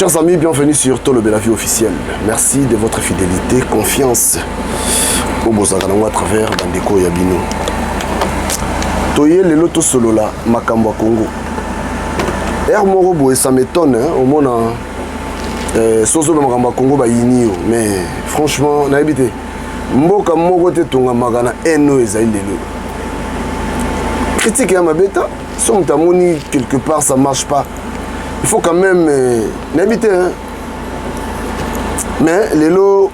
Chers amis, bienvenue sur Tolobe la vie officielle. Merci de votre fidélité, confiance au Bozanganango à travers Bandeko Yabino. Toye le loto solo la Makamba Congo. Morobo et ça m'étonne, au monde Sozo Makamba Congo ba yinio, mais franchement, na habité. Mboka moko te tonga magana eno ezaï lelo. Critique à ma bêta, si on t'a moni quelque part ça marche pas. Il faut quand même n'habiter. Hein. Mais les lots,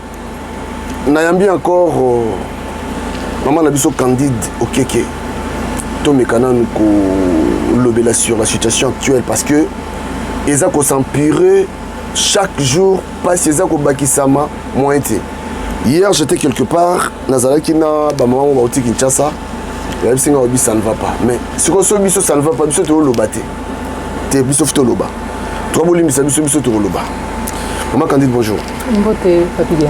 n'ayant encore maman Nabiso Candide au Keke. Tout mes canons lobela sur la situation actuelle parce que ils ont s'empirer chaque jour parce qu'ils ont bakisama moins été. Hier j'étais quelque part Nazala qui n'a ba maman au Kinshasa. La ça ne va pas. Mais ce qu'on se ça ne va pas. Biso to lobaté. T'es biso to loba. Toi bolimi biso to loba. Maman Candide bonjour. Mbote papillon.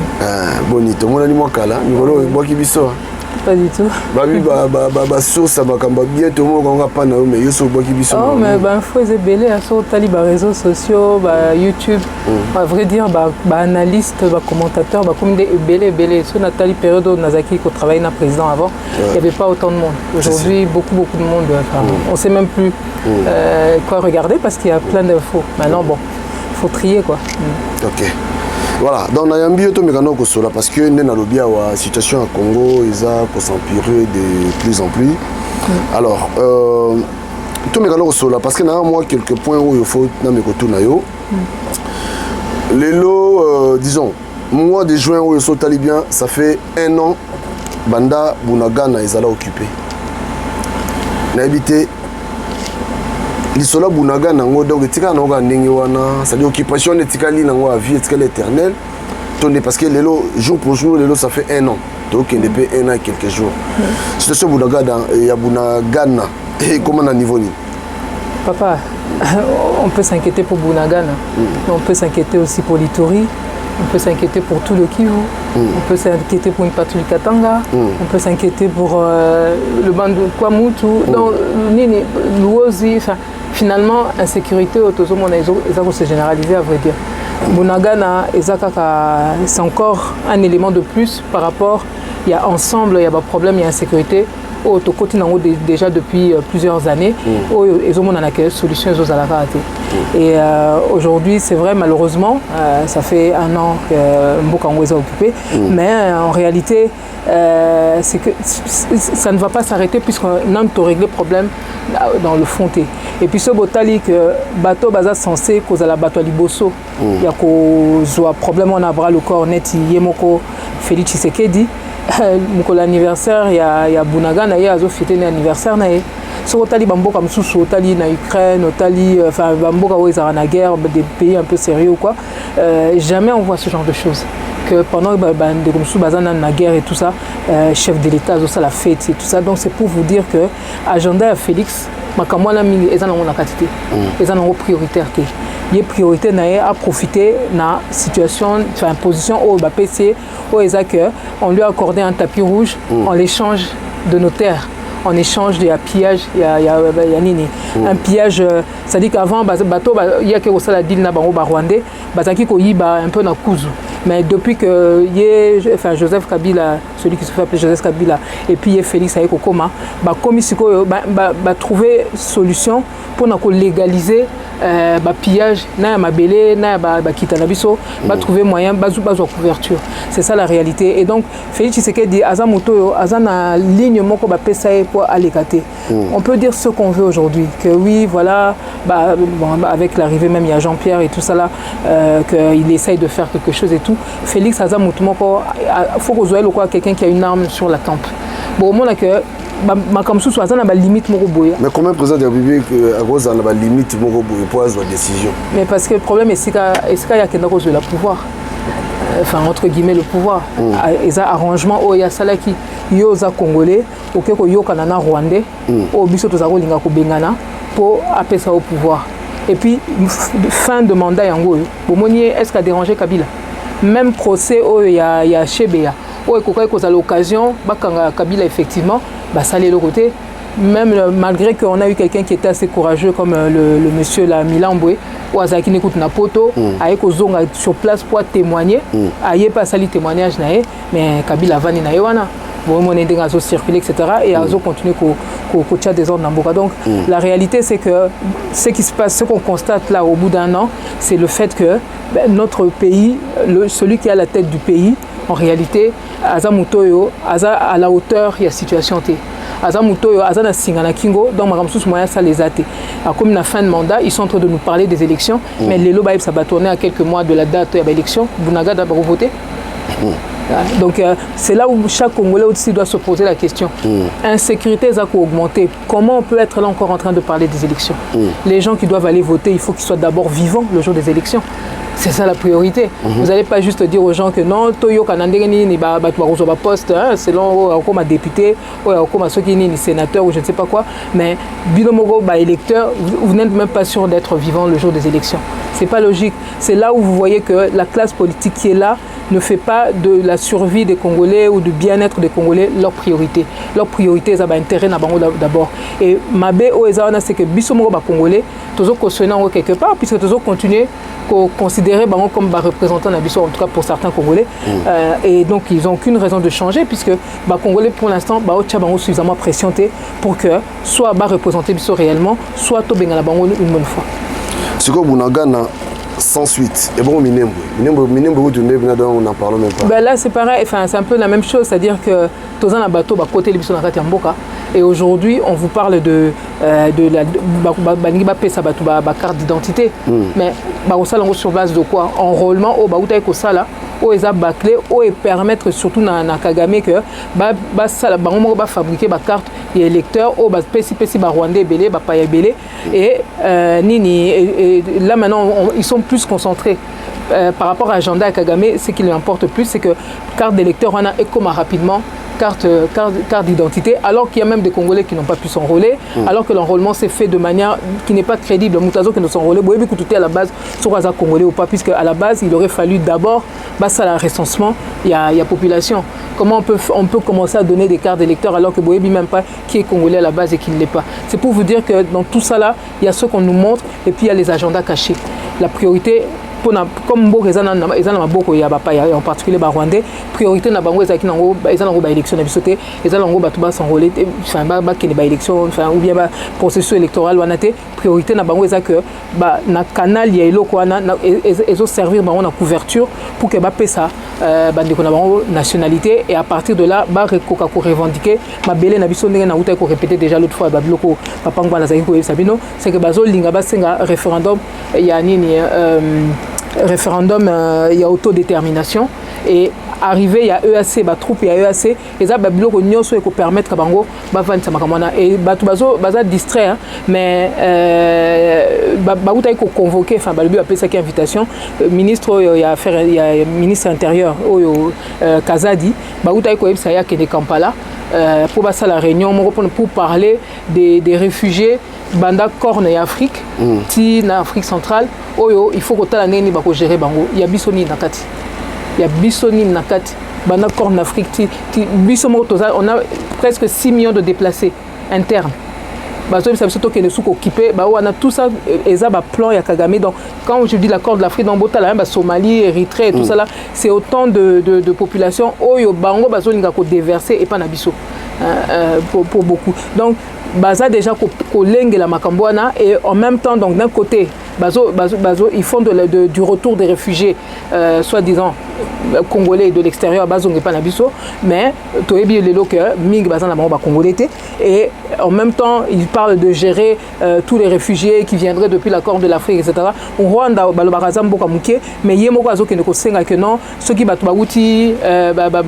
Bonito. Mon animal kala. Nous bois qui biso. Pas du tout. Source makamba bien tout le monde pas na mais yo so bois qui biso. Oh mais ben faut belé sur tali ba réseaux sociaux, ba YouTube. À vrai dire ba analyste, ba commentateur, ba comme des belé sur Nathalie période Nazaki qui travaillait na président avant, il y avait pas autant de monde. Aujourd'hui beaucoup de monde. Enfin, on sait même plus quoi regarder parce qu'il y a plein d'infos. Maintenant bon, faut trier quoi. OK. Voilà, donc Nayambi Otomekano Kosola parce que Nenalobia la situation à Congo ils a s'empirer de plus en plus. Alors, Otomekano Kosola parce que moi quelques points où il faut namekoto nayo. Les lots, disons, mois de juin où ils sont talibans, ça fait 1 an. Banda Bunagana ils allaient occupé. N'habité. Lisola Bunaga nango donc etika nango ndenge wana ça dit occupation etikali nango à vie etikali éternelle tonné parce que lelo jour pour jour lelo ça fait 1 an donc il depuis 1 an et quelques jours situation Bunaga il y a Bunagana et comment à niveau ni papa on peut s'inquiéter pour Bunagana mais on peut s'inquiéter aussi pour l'Ituri. On peut s'inquiéter pour tout le Kivu, on peut s'inquiéter pour une partie du Katanga, on peut s'inquiéter pour le Bandou Kwamutu, donc l'Uozi, enfin, finalement, insécurité au Tozomo, ils se généraliser à vrai dire. Bunagana, c'est encore un élément de plus par rapport, il y a ensemble, il y a des problèmes, il y a insécurité. Au Tokoti déjà depuis plusieurs années, ils ont une solution aux Alakate. Et aujourd'hui, c'est vrai, malheureusement, ça fait 1 an que Mbokango est occupé, mais en réalité, c'est que ça ne va pas s'arrêter puisqu'on a réglé le problème dans le fond. Et puis ce botali que bateau baza censé cause la bateau liboso, il y a un problème on a bras le corps net yemoko Félix Tshisekedi. L'anniversaire, il y a Bunagana, il y a fêté l'anniversaire. Sur Otali Bamboka Moussou, Otali na Ukraine, Otali, enfin Bamboka où ils ont la guerre, des pays un peu sérieux ou quoi. Jamais on voit ce genre de choses. Que pendant que la guerre et tout ça, chef de l'État, ça la fête et tout ça. Donc c'est pour vous dire que agenda Félix, makamwana mingi ezana ngona katité, ezana ngo prioritaire. Il est priorité à profiter de la situation, enfin position au PC, on lui a accordé un tapis rouge en l'échange de nos terres, en échange de pillage, un pillage, c'est-à-dire qu'avant, il y a que ça deal na bango rwandais, bazaki ko yiba un peu na kuzu. Mais depuis que enfin Joseph Kabila, celui qui se fait appeler Joseph Kabila, et puis Félix Ayekokoma, trouver solution pour légaliser pillage, trouver moyen de couverture. C'est ça la réalité. Et donc Félix Tshisekedi Azamoto Azana ligne moko pour aller cater. On peut dire ce qu'on veut aujourd'hui, que oui voilà, avec l'arrivée même il y a Jean-Pierre et tout ça là, qu'il essaye de faire quelque chose et tout. Félix Azamoto moko faut que vous voyez quelqu'un qui a une arme sur la tempe. Bon, moi là que limite mais combien de président de la République à cause de la limite pour la décision? Mais parce que le problème est qu'il y a le pouvoir, enfin entre guillemets le pouvoir, et arrangement il y a ça qui yoza congolais ok ko yo kanana rwandais au biso to zakolinga ko bengana pour appeler ça au pouvoir. Et puis fin de mandat yango bomoni est-ce qu'a dérangé Kabila? Même procès il y a chez Béa. Où est-ce l'occasion, Kabila effectivement, ça allait le côté, même malgré qu'on a eu quelqu'un qui était assez courageux comme le monsieur la Milambwe, ou Azaki n'écoute Napoto, avec Ozonga sur place pour témoigner, aïe pas sali témoignage naé, mais Kabila Vani naïwana. On est dans circuler, etc. Et à continuer qu'au coach des ordres d'Amboka. Donc la réalité, c'est que ce qui se passe, ce qu'on constate là au bout d'un an, c'est le fait que notre pays, celui qui est à la tête du pays, en réalité, Aza Mutoyo, Aza à la hauteur, il y a situation T. Aza Mutoyo, Aza na Singana Kingo, donc Maramsous Moya, ça les a été. Comme la fin de mandat, ils sont en train de nous parler des élections, mais les lobaïs, ça va tourner à quelques mois de la date de l'élection. Bounaga d'abord voter. Donc c'est là où chaque Congolais aussi doit se poser la question. Insécurité, ça a augmenté. Comment on peut être là encore en train de parler des élections? Les gens qui doivent aller voter, il faut qu'ils soient d'abord vivants le jour des élections. C'est ça la priorité. Vous n'allez pas juste dire aux gens que non, Toyo Kanandeni ni poste, selon comme député, ou comme ceux qui ni sénateur ou je ne sais pas quoi. Mais Binomogo électeur, vous n'êtes même pas sûr d'être vivant le jour des élections. C'est pas logique. C'est là où vous voyez que la classe politique qui est là ne fait pas de la survie des Congolais ou du bien-être des Congolais leur priorité. Leur priorité, c'est l'intérêt d'abord. Et Mabé Oezana, c'est que Bissomo Congolais, toujours cautionné quelque part, puisque toujours continuer considérer comme représentant d'un Bisso, en tout cas pour certains Congolais. Et donc, ils n'ont aucune raison de changer, puisque Congolais, pour l'instant, suffisamment pressionné pour que soit représenter Bisso réellement, soit Tobengala Bango une bonne fois. C'est comme Bunagana sans suite. Et bon, Minembo, on n'en parle même pas. Là, c'est pareil, enfin, c'est un peu la même chose, c'est-à-dire que Tozan a bateau, côté Bisso na Mboka. Et aujourd'hui, on vous parle de la carte d'identité. Mais sur base de quoi? Enrôlement au Baoutaï Kosala, au Eza Baclé, au et permettre surtout na Kagame que fabriquer la carte des électeurs, au Pessi Rwandais Belé, Paya Belé. Et là maintenant, ils sont plus concentrés. Par rapport à l'agenda à Kagame, ce qui lui importe plus, c'est que carte d'électeur, on a écoma rapidement. Carte d'identité, alors qu'il y a même des Congolais qui n'ont pas pu s'enrôler, alors que l'enrôlement s'est fait de manière qui n'est pas crédible. Moutazo qui ne s'enrôler, vous avez tout à la base sur Raza Congolais ou pas, puisque à la base, il aurait fallu d'abord, ça le recensement, il y a population. Comment on peut commencer à donner des cartes d'électeurs alors que vous ne savez même pas qui est Congolais à la base et qui ne l'est pas. C'est pour vous dire que dans tout ça là, il y a ce qu'on nous montre et puis il y a les agendas cachés. La priorité, comme beaucoup en particulier Rwandais, priorité na bango ezaki nango ezango ba élection na bisoté ezango ba tuba s'enrôler enfin ba kene ba élection enfin ou bien ba processus électoral wana té priorité na bango ezaki ba na canal ya eloko wana ezo servir bango na couverture pour que ba pesa ba ndeko na bango nationalité et à partir de là ba rekoka ko revendiquer ma belé na biso ndenge na uta ko répéter déjà l'autre fois ba biloko papa ngwana zaki ko sabino c'est que bazo linga ba senga référendum ya nini référendum, il y a autodétermination et arrivé il y a EAC, troupe il y a EAC et ça biloko nyonso eko permettre bango vendre sa makamana et batu baza distrait mais uta eko convoquer enfin balubi appelé ça qui invitation ministre il y a ministre intérieur Kazadi uta eko ça ya kene Kampala pour passer la réunion pour parler des réfugiés banda corne et Afrique ti na Afrique centrale oyo il faut que ta neni bako gérer bango il y a bisoni nakati il y a bisoni nakati banda corne Afrique ti bisomo toza on a presque 6 millions de déplacés internes bazo ça surtout que les sous occupés on a tout ça eza ba plan ya Kagame donc quand je dis l'accord de l'Afrique dans botala ba Somalie Érythrée et tout ça là c'est autant de population oyo bango bazo linga ko déverser et pas na biso pour beaucoup donc baza déjà kolenge la makambwana et en même temps donc d'un côté bazo ils font du retour des réfugiés soi-disant congolais de l'extérieur bazo n'est pas na biso mais toyebi lelo que ming baza na bango congolais et en même temps ils parlent de gérer tous les réfugiés qui viendraient depuis la Corne de l'Afrique etc. On Rwanda balobaraza mboka muke mais yemoko azo kene ko senga que non ceux qui batu bauti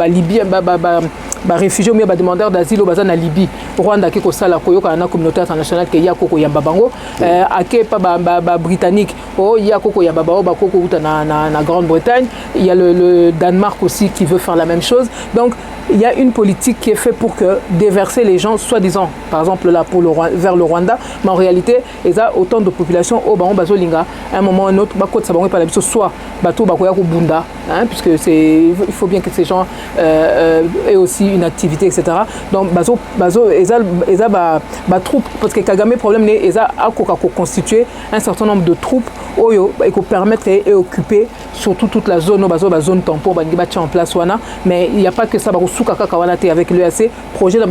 Libye réfugiés ou bien demandeurs d'asile au bazar na Libye Rwanda qui ko sala koyoka na communauté internationale que ya koko yamba bango ake pa britannique ya koko yamba bango koko uta na Grande-Bretagne il y a le Danemark aussi qui veut faire la même chose donc il y a une politique qui est faite pour que déverser les gens, soi-disant, par exemple là pour vers le Rwanda, mais en réalité, il y a autant de populations au Bango Bazolinga, à un moment ou un autre, soit Bato Bakoyako Bunda, puisque il faut bien que ces gens aient aussi une activité, etc. Donc, Bazo, ils ont troupes, parce que Kagame, problème, ils ont constitué un certain nombre de troupes qui permettent d'occuper surtout toute la zone, la zone tampon, en place, mais il n'y a pas que ça, avec l'EAC, projet de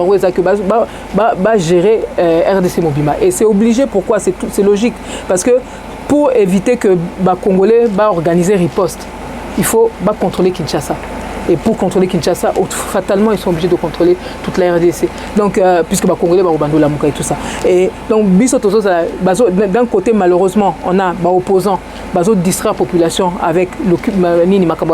gérer RDC Mobima. Et c'est obligé, pourquoi? C'est logique, parce que pour éviter que les Congolais organisent riposte, il faut contrôler Kinshasa. Et pour contrôler Kinshasa, fatalement, ils sont obligés de contrôler toute la RDC. Donc, puisque les Congolais vont la Mouka et tout ça. Et donc, d'un côté, malheureusement, on a des opposants, qui distraient la population avec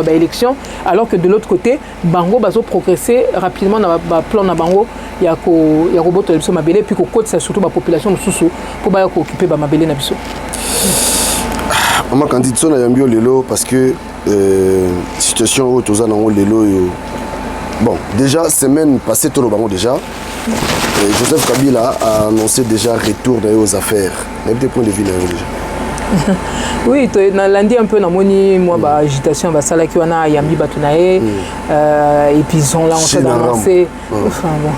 l'élection, alors que de l'autre côté, Bango va progresser rapidement dans le plan de Bango. Il y a un robot qui est mabélé, puis qu'on côté, c'est surtout la population de Soussou pour occuper la mabélé. Maman Candide, on a un bio lelo parce que situation où tous en lelo. Bon, déjà semaine passée tout le bango déjà. Joseph Kabila a annoncé déjà retour aux affaires. Même des points de vue déjà. Oui, lundi un peu dans mon agitation, ça là qui on a Yambi Batunae et puis ils sont là en train d'annoncer. Enfin bon,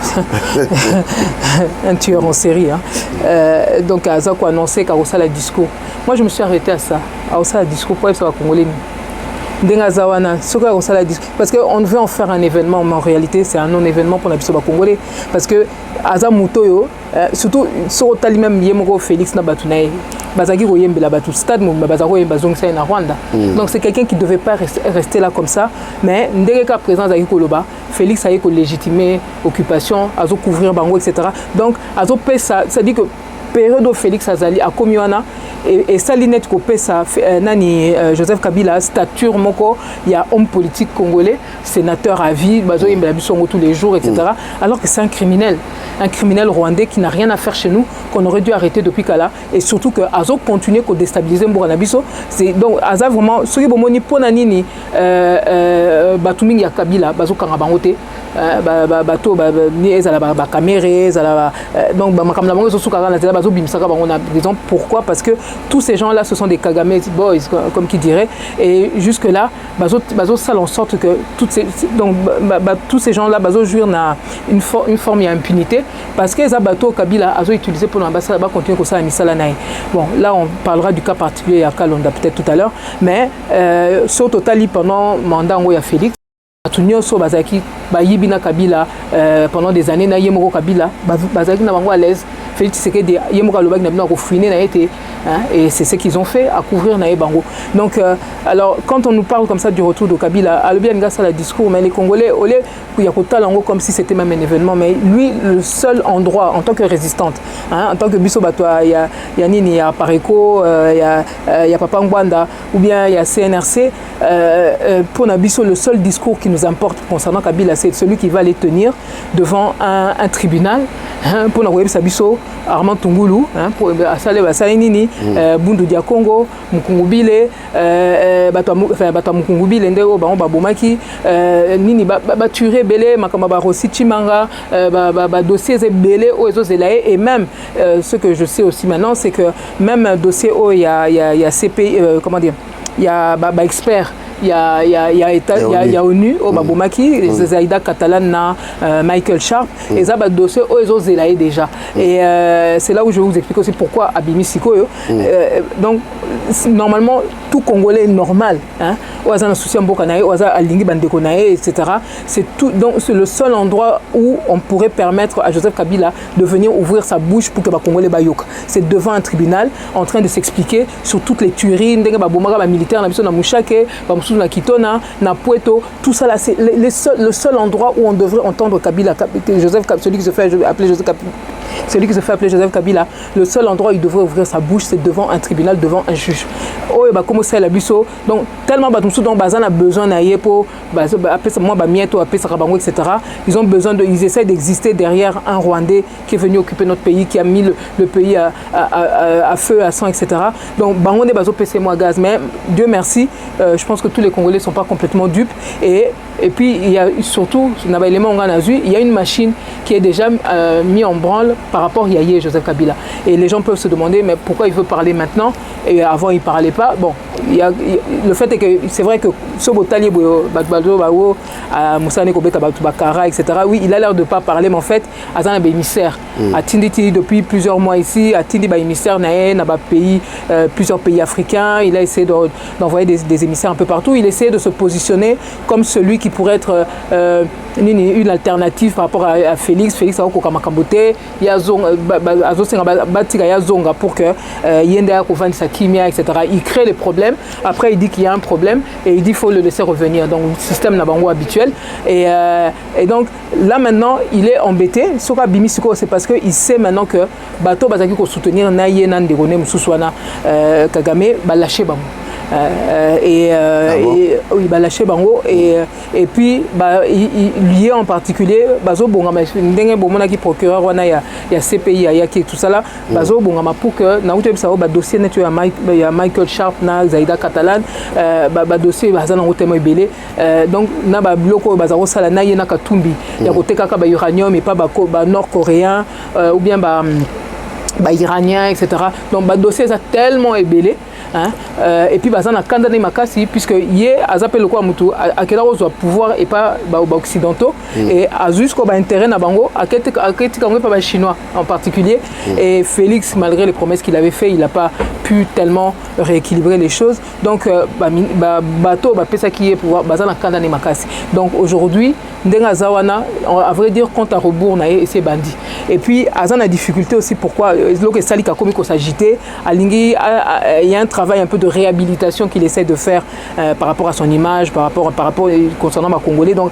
un tueur en série. Donc à ça qu'on annonçait qu'à ça le discours. Moi je me suis arrêté à ça. À ça le discours pour ça va congolais. Parce qu'on veut en faire un événement, mais en réalité c'est un non-événement pour la Bisoba congolais. Parce que Aza Moutoyo, surtout sur le même Yemoro Félix Nabatunae, Bazagi Royembe la Batu Stade, Bazaro Bazongsa en Rwanda. Donc c'est quelqu'un qui ne devait pas rester là comme ça. Mais dès qu'à présent, Zagi Koloba, Félix a légitimé l'occupation, Azo couvrir Bango, etc. Donc Azo Pesa, ça dit que période où Félix Azali a commis et Salinette Kopesa nani Joseph Kabila stature moko il y a homme politique congolais sénateur à vie bazo tous les jours etc. Alors que c'est un criminel rwandais qui n'a rien à faire chez nous qu'on aurait dû arrêter depuis Kala et surtout que Azo continue à déstabiliser Mbouanabiso. C'est donc Aza vraiment ce qui bomoni ponanini Batuming ya Kabila bazo kangabangote bato ni ezala ba caméra ezala donc ba makamla bango so sukara na zela bazo bimisaka bango na prison. Pourquoi? Parce que tous ces gens là ce sont des Kagame boys comme qui dirait et jusque là bazo sale en sorte que tous ces gens là bazo jouir na une forme d'impunité parce que les bateaux Kabila azo utilisé pour l'ambassade va continuer comme ça à misala naï. Bon là on parlera du cas particulier à Kalonda peut-être tout à l'heure mais sur total pendant mandat où il y a Félix Tunyoso bazaki bayibina Kabila pendant des années na yemoko Kabila bazaki na bango à l'aise Félix Tshisekedi yemoko lobaki na bino ko fouiner na été et c'est ce qu'ils ont fait à couvrir na bango. Donc alors quand on nous parle comme ça du retour de Kabila a le bien grâce à la discours mais les Congolais au lieu il y a kota lango comme si c'était même un événement mais lui le seul endroit en tant que résistante en tant que biso bato il y a nini il y a Pareko il y a Papa Ngwanda ou bien il y a CNRC pour Nabiso le seul discours qui nous importe concernant Kabila c'est celui qui va les tenir devant un tribunal pour Nakoyebi Sabiso Armand Tungulu pour Asale Basainini Bundu dia Congo Mukungubile bato Mukungubile ndeko bango babomaki nini baturé belé makamba ba Rossi Chimanga dossiers belé au ezozelae et même ce que je sais aussi maintenant c'est que même dossier il y a CPI comment dire il y a expert il y a ONU au Babomaki, Zaïda Catalan, Michael Sharp, et ça va dossier aux Zelaï déjà. Et c'est là où je vais vous expliquer aussi pourquoi Abimi Siko. Donc normalement tout Congolais est normal, Oaza Souci Mbokanae, Oaza Alingi Bandekonae, etc. C'est tout. Donc c'est le seul endroit où on pourrait permettre à Joseph Kabila de venir ouvrir sa bouche pour que les Congolais bayok. C'est devant un tribunal en train de s'expliquer sur toutes les tueries, militaires, na Mouchake, na Kitona, na Puerto, tout ça là, c'est le seul endroit où on devrait entendre Kabila, celui qui se fait appeler Joseph Kabila, le seul endroit où il devrait ouvrir sa bouche, c'est devant un tribunal, devant un juge. Oh, bah comment c'est la biso. Donc tellement Bazan a besoin d'aller pour appeler ça moi mieto, appeler ça Rabango, etc. Ils ont besoin ils essaient d'exister derrière un Rwandais qui est venu occuper notre pays, qui a mis le pays à feu, à sang, etc. Donc Bango ne bazo PC moi gaz, mais Dieu merci, je pense que tous les Congolais ne sont pas complètement dupes et Et puis, il y a surtout, il y a une machine qui est déjà mise en branle par rapport à Yahya Joseph Kabila. Et les gens peuvent se demander, mais pourquoi il veut parler maintenant et avant il ne parlait pas. Bon, le fait est que c'est vrai que ce Botali, Moussa Nekobeka, Bakara, etc., oui, il a l'air de ne pas parler, mais en fait, Azan a des émissaires. A Tindi depuis plusieurs mois ici, a Tindi a émissaire dans plusieurs pays africains. Il a essayé d'envoyer des émissaires un peu partout. Il essaie de se positionner comme celui qui pourrait être une alternative par rapport à Félix. Félix a Kokamakambote, il y a Zonga pour que Yenda Kovan Sakimia, etc. Il crée des problèmes. Après, il dit qu'il y a un problème et il dit qu'il faut le laisser revenir. Donc, le système Nabango habituel. Et donc, là maintenant, il est embêté. Soka Bimisiko, c'est parce qu'il sait maintenant que Bato Bazaki ko soutenir Naye Nandegone Moussouswana Kagame, va lâcher Bango. Oui, bah lâché bango et puis bah lié en particulier bazo bongama ndenge bomona qui procureur wana ya CPI ya qui tout ça là bazo bongama pour que na utebi ça ba dossier netu ya Michael Sharp na Zaida Catalan ba dossier bazana otemo ebele donc na ba biloko bazaro sala na yena katumbi ya koteka ka ba uranium et pas ba nord coréen ou bien ba iranien etc. Donc ba dossier ça tellement ébélé. Hein? Et puis bazana kandane makasi puisque yé azapel quoi mutu akela ozo pouvoir et pas occidentaux et azus ko ba intérêt na bango aketi kango pas ba chinois en particulier et Félix malgré les promesses qu'il avait fait il n'a pas pu tellement rééquilibrer les choses donc bateau ba pesa qui est pouvoir bazana kandane makasi donc aujourd'hui ndenga zawana à vrai dire compte à rebours na et c'est bandit et puis azana difficulté aussi pourquoi loke salika komi ko s'agiter alingi il y a un travail un peu de réhabilitation qu'il essaie de faire par rapport à son image, par rapport concernant ma Congolais. Donc,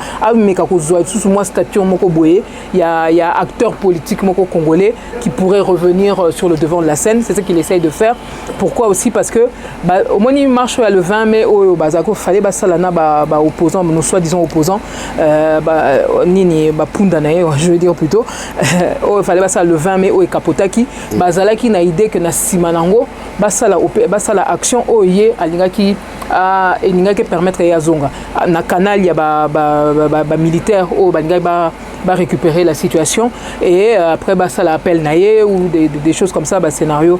sous moi statut moko boye, il y a acteur politique moko congolais qui pourrait revenir sur le devant de la scène. C'est ce qu'il essaie de faire. Pourquoi aussi? Parce que au moins il marche le 20 mai au Bazako, fallait salana opposant, nous soi-disant opposants, nini pundanae, je veux dire plutôt, il fallait ça le 20 mai au Kapotaki, bazalaki na idée que na simanango, basala la action oye alingaki elingaki permettre ya zonga na canal ya militaire au bangai ba récupérer la situation et après ça l'appel naie ou des choses comme ça scénario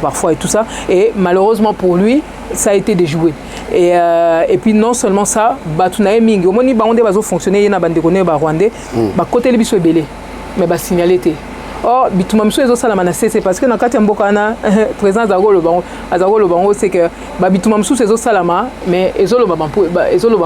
parfois et tout ça et malheureusement pour lui ça a été déjoué et puis non seulement ça batunae mingi au moni baonde bazo fonctionner yena bandekone ba rwandais ba côté le biso ebele mais ba signalité. Or, bitumamso ezo sala manase c'est parce que na kati ya mboka na président Azagolo bango c'est que bitumamso ezo salama mais ezolo ba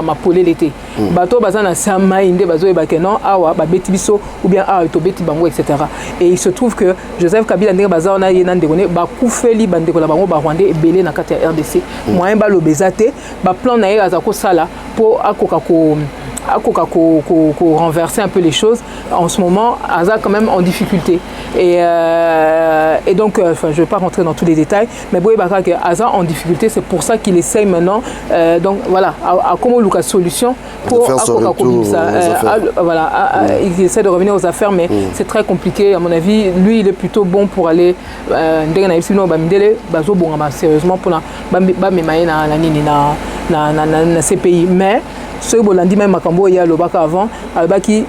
mapolé l'été bato bazana sama inde bazo e bakeno awa ba beti biso ou bien awa to beti bango etc. Et il se trouve que Joseph Kabila ndenge bazana yena ndekone ba kufeli bandeko la bango ba rwandais ebele na kati ya RDC moyen ba lobezate ba plan na ye azako sala pour akoka renverser un peu les choses. En ce moment, Aza quand même en difficulté. Et donc, je ne vais pas rentrer dans tous les détails, mais Aza en difficulté, c'est pour ça qu'il essaye maintenant. Donc voilà, à comment Lucas solution pour il essaie de revenir aux affaires, mais c'est très compliqué à mon avis. Lui, il est plutôt bon pour aller sérieusement pour na CPI, mais ce Bolandi même Makambo il y a le bac avant Albaki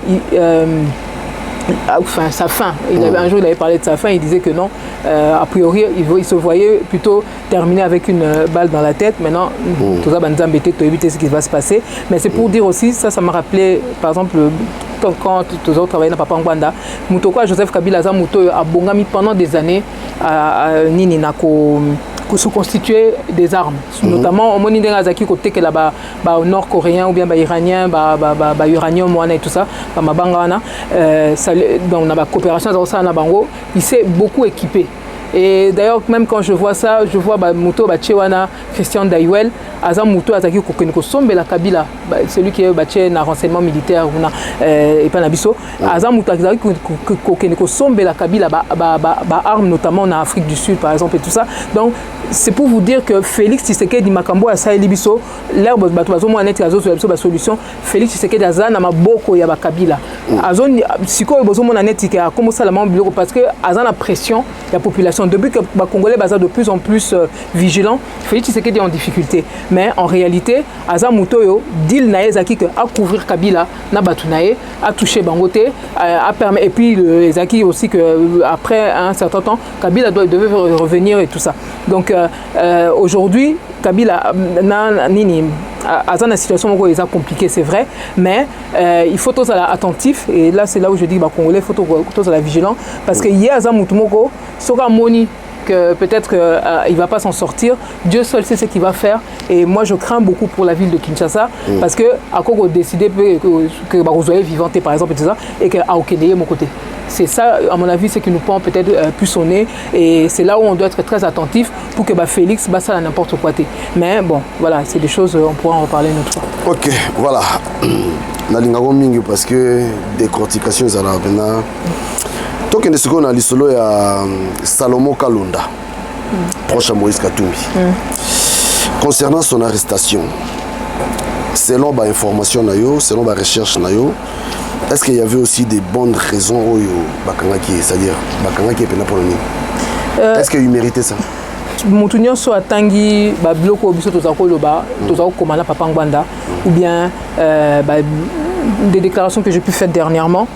enfin sa fin un jour il avait parlé de sa fin, il disait que non a priori il se voyait plutôt terminer avec une balle dans la tête. Maintenant tout ça embêté pour éviter ce qui va se passer, mais c'est pour dire aussi ça m'a rappelé par exemple quand tous autres travaillaient dans Papa Ngwanda Mutoko Joseph Kabila za muto a bongami pendant des années à nini nako se constituer des armes, notamment au Monindenga Zaki côté que là-bas nord-coréen ou bien iranien, uranium et tout ça, mabangana, donc on a la coopération dans ça na bango, il s'est beaucoup équipé. Et d'ailleurs, même quand je vois ça, je vois Muto Bachewana, Christian Daiwel, Azam Muto Azaki Kokeniko Sombe la Kabila, celui qui est Baché na renseignement militaire et pas Nabiso, Azam Muto Azaki Kokeniko Sombe la Kabila, armes notamment en Afrique du Sud par exemple et tout ça. Donc c'est pour vous dire que Félix Tshisekedi Makambo a Saheli Biso, l'herbe Batoazo Moanet Azo sur la solution, Félix Tshisekedi Azana Maboko Yaba Kabila. Azon Siko Bozo Moanet qui a commencé à la bureau parce que Azana pression la population. Depuis que les Congolais sont de plus en plus vigilants, Félix Tshisekedi est en difficulté. mais en réalité aza mutoyo deal na ezaki que à couvrir Kabila na batunaye à toucher Bangote à permettre et puis ezaki aussi que après un certain temps Kabila devait revenir et tout ça. Donc aujourd'hui Kabila na nini à une situation où ils sont compliquée, c'est vrai, mais il faut tous être attentif et là c'est là où je dis bah Congolais, il faut tous être vigilant parce que hier Azam Mutumoko sera moni que peut-être qu'il ne va pas s'en sortir. Dieu seul sait ce qu'il va faire. Et moi, je crains beaucoup pour la ville de Kinshasa parce que à quoi on décide que vous soyez vivante, par exemple, et tout ça, et qu'à Okene, mon côté. C'est ça, à mon avis, ce qui nous prend peut-être plus sonner. Et c'est là où on doit être très attentif pour que Félix basse à n'importe quoi. Mais bon, voilà, c'est des choses, on pourra en parler une autre fois. Ok, voilà. Nalingago mingi parce que décortication, ça a maintenant. Tant que nous avons l'isolo ya Salomo Kalonda, proche à Moïse Katumbi. Concernant son arrestation, selon les informations, selon les recherches, est-ce qu'il y avait aussi des bonnes raisons c'est-à-dire Bakangaki est pénal pour le est-ce qu'il méritait ça? Moutunion soit tangi bloko biso tozako loba tozako komala papa Ngbanda ou bien des déclarations que j'ai pu faire dernièrement.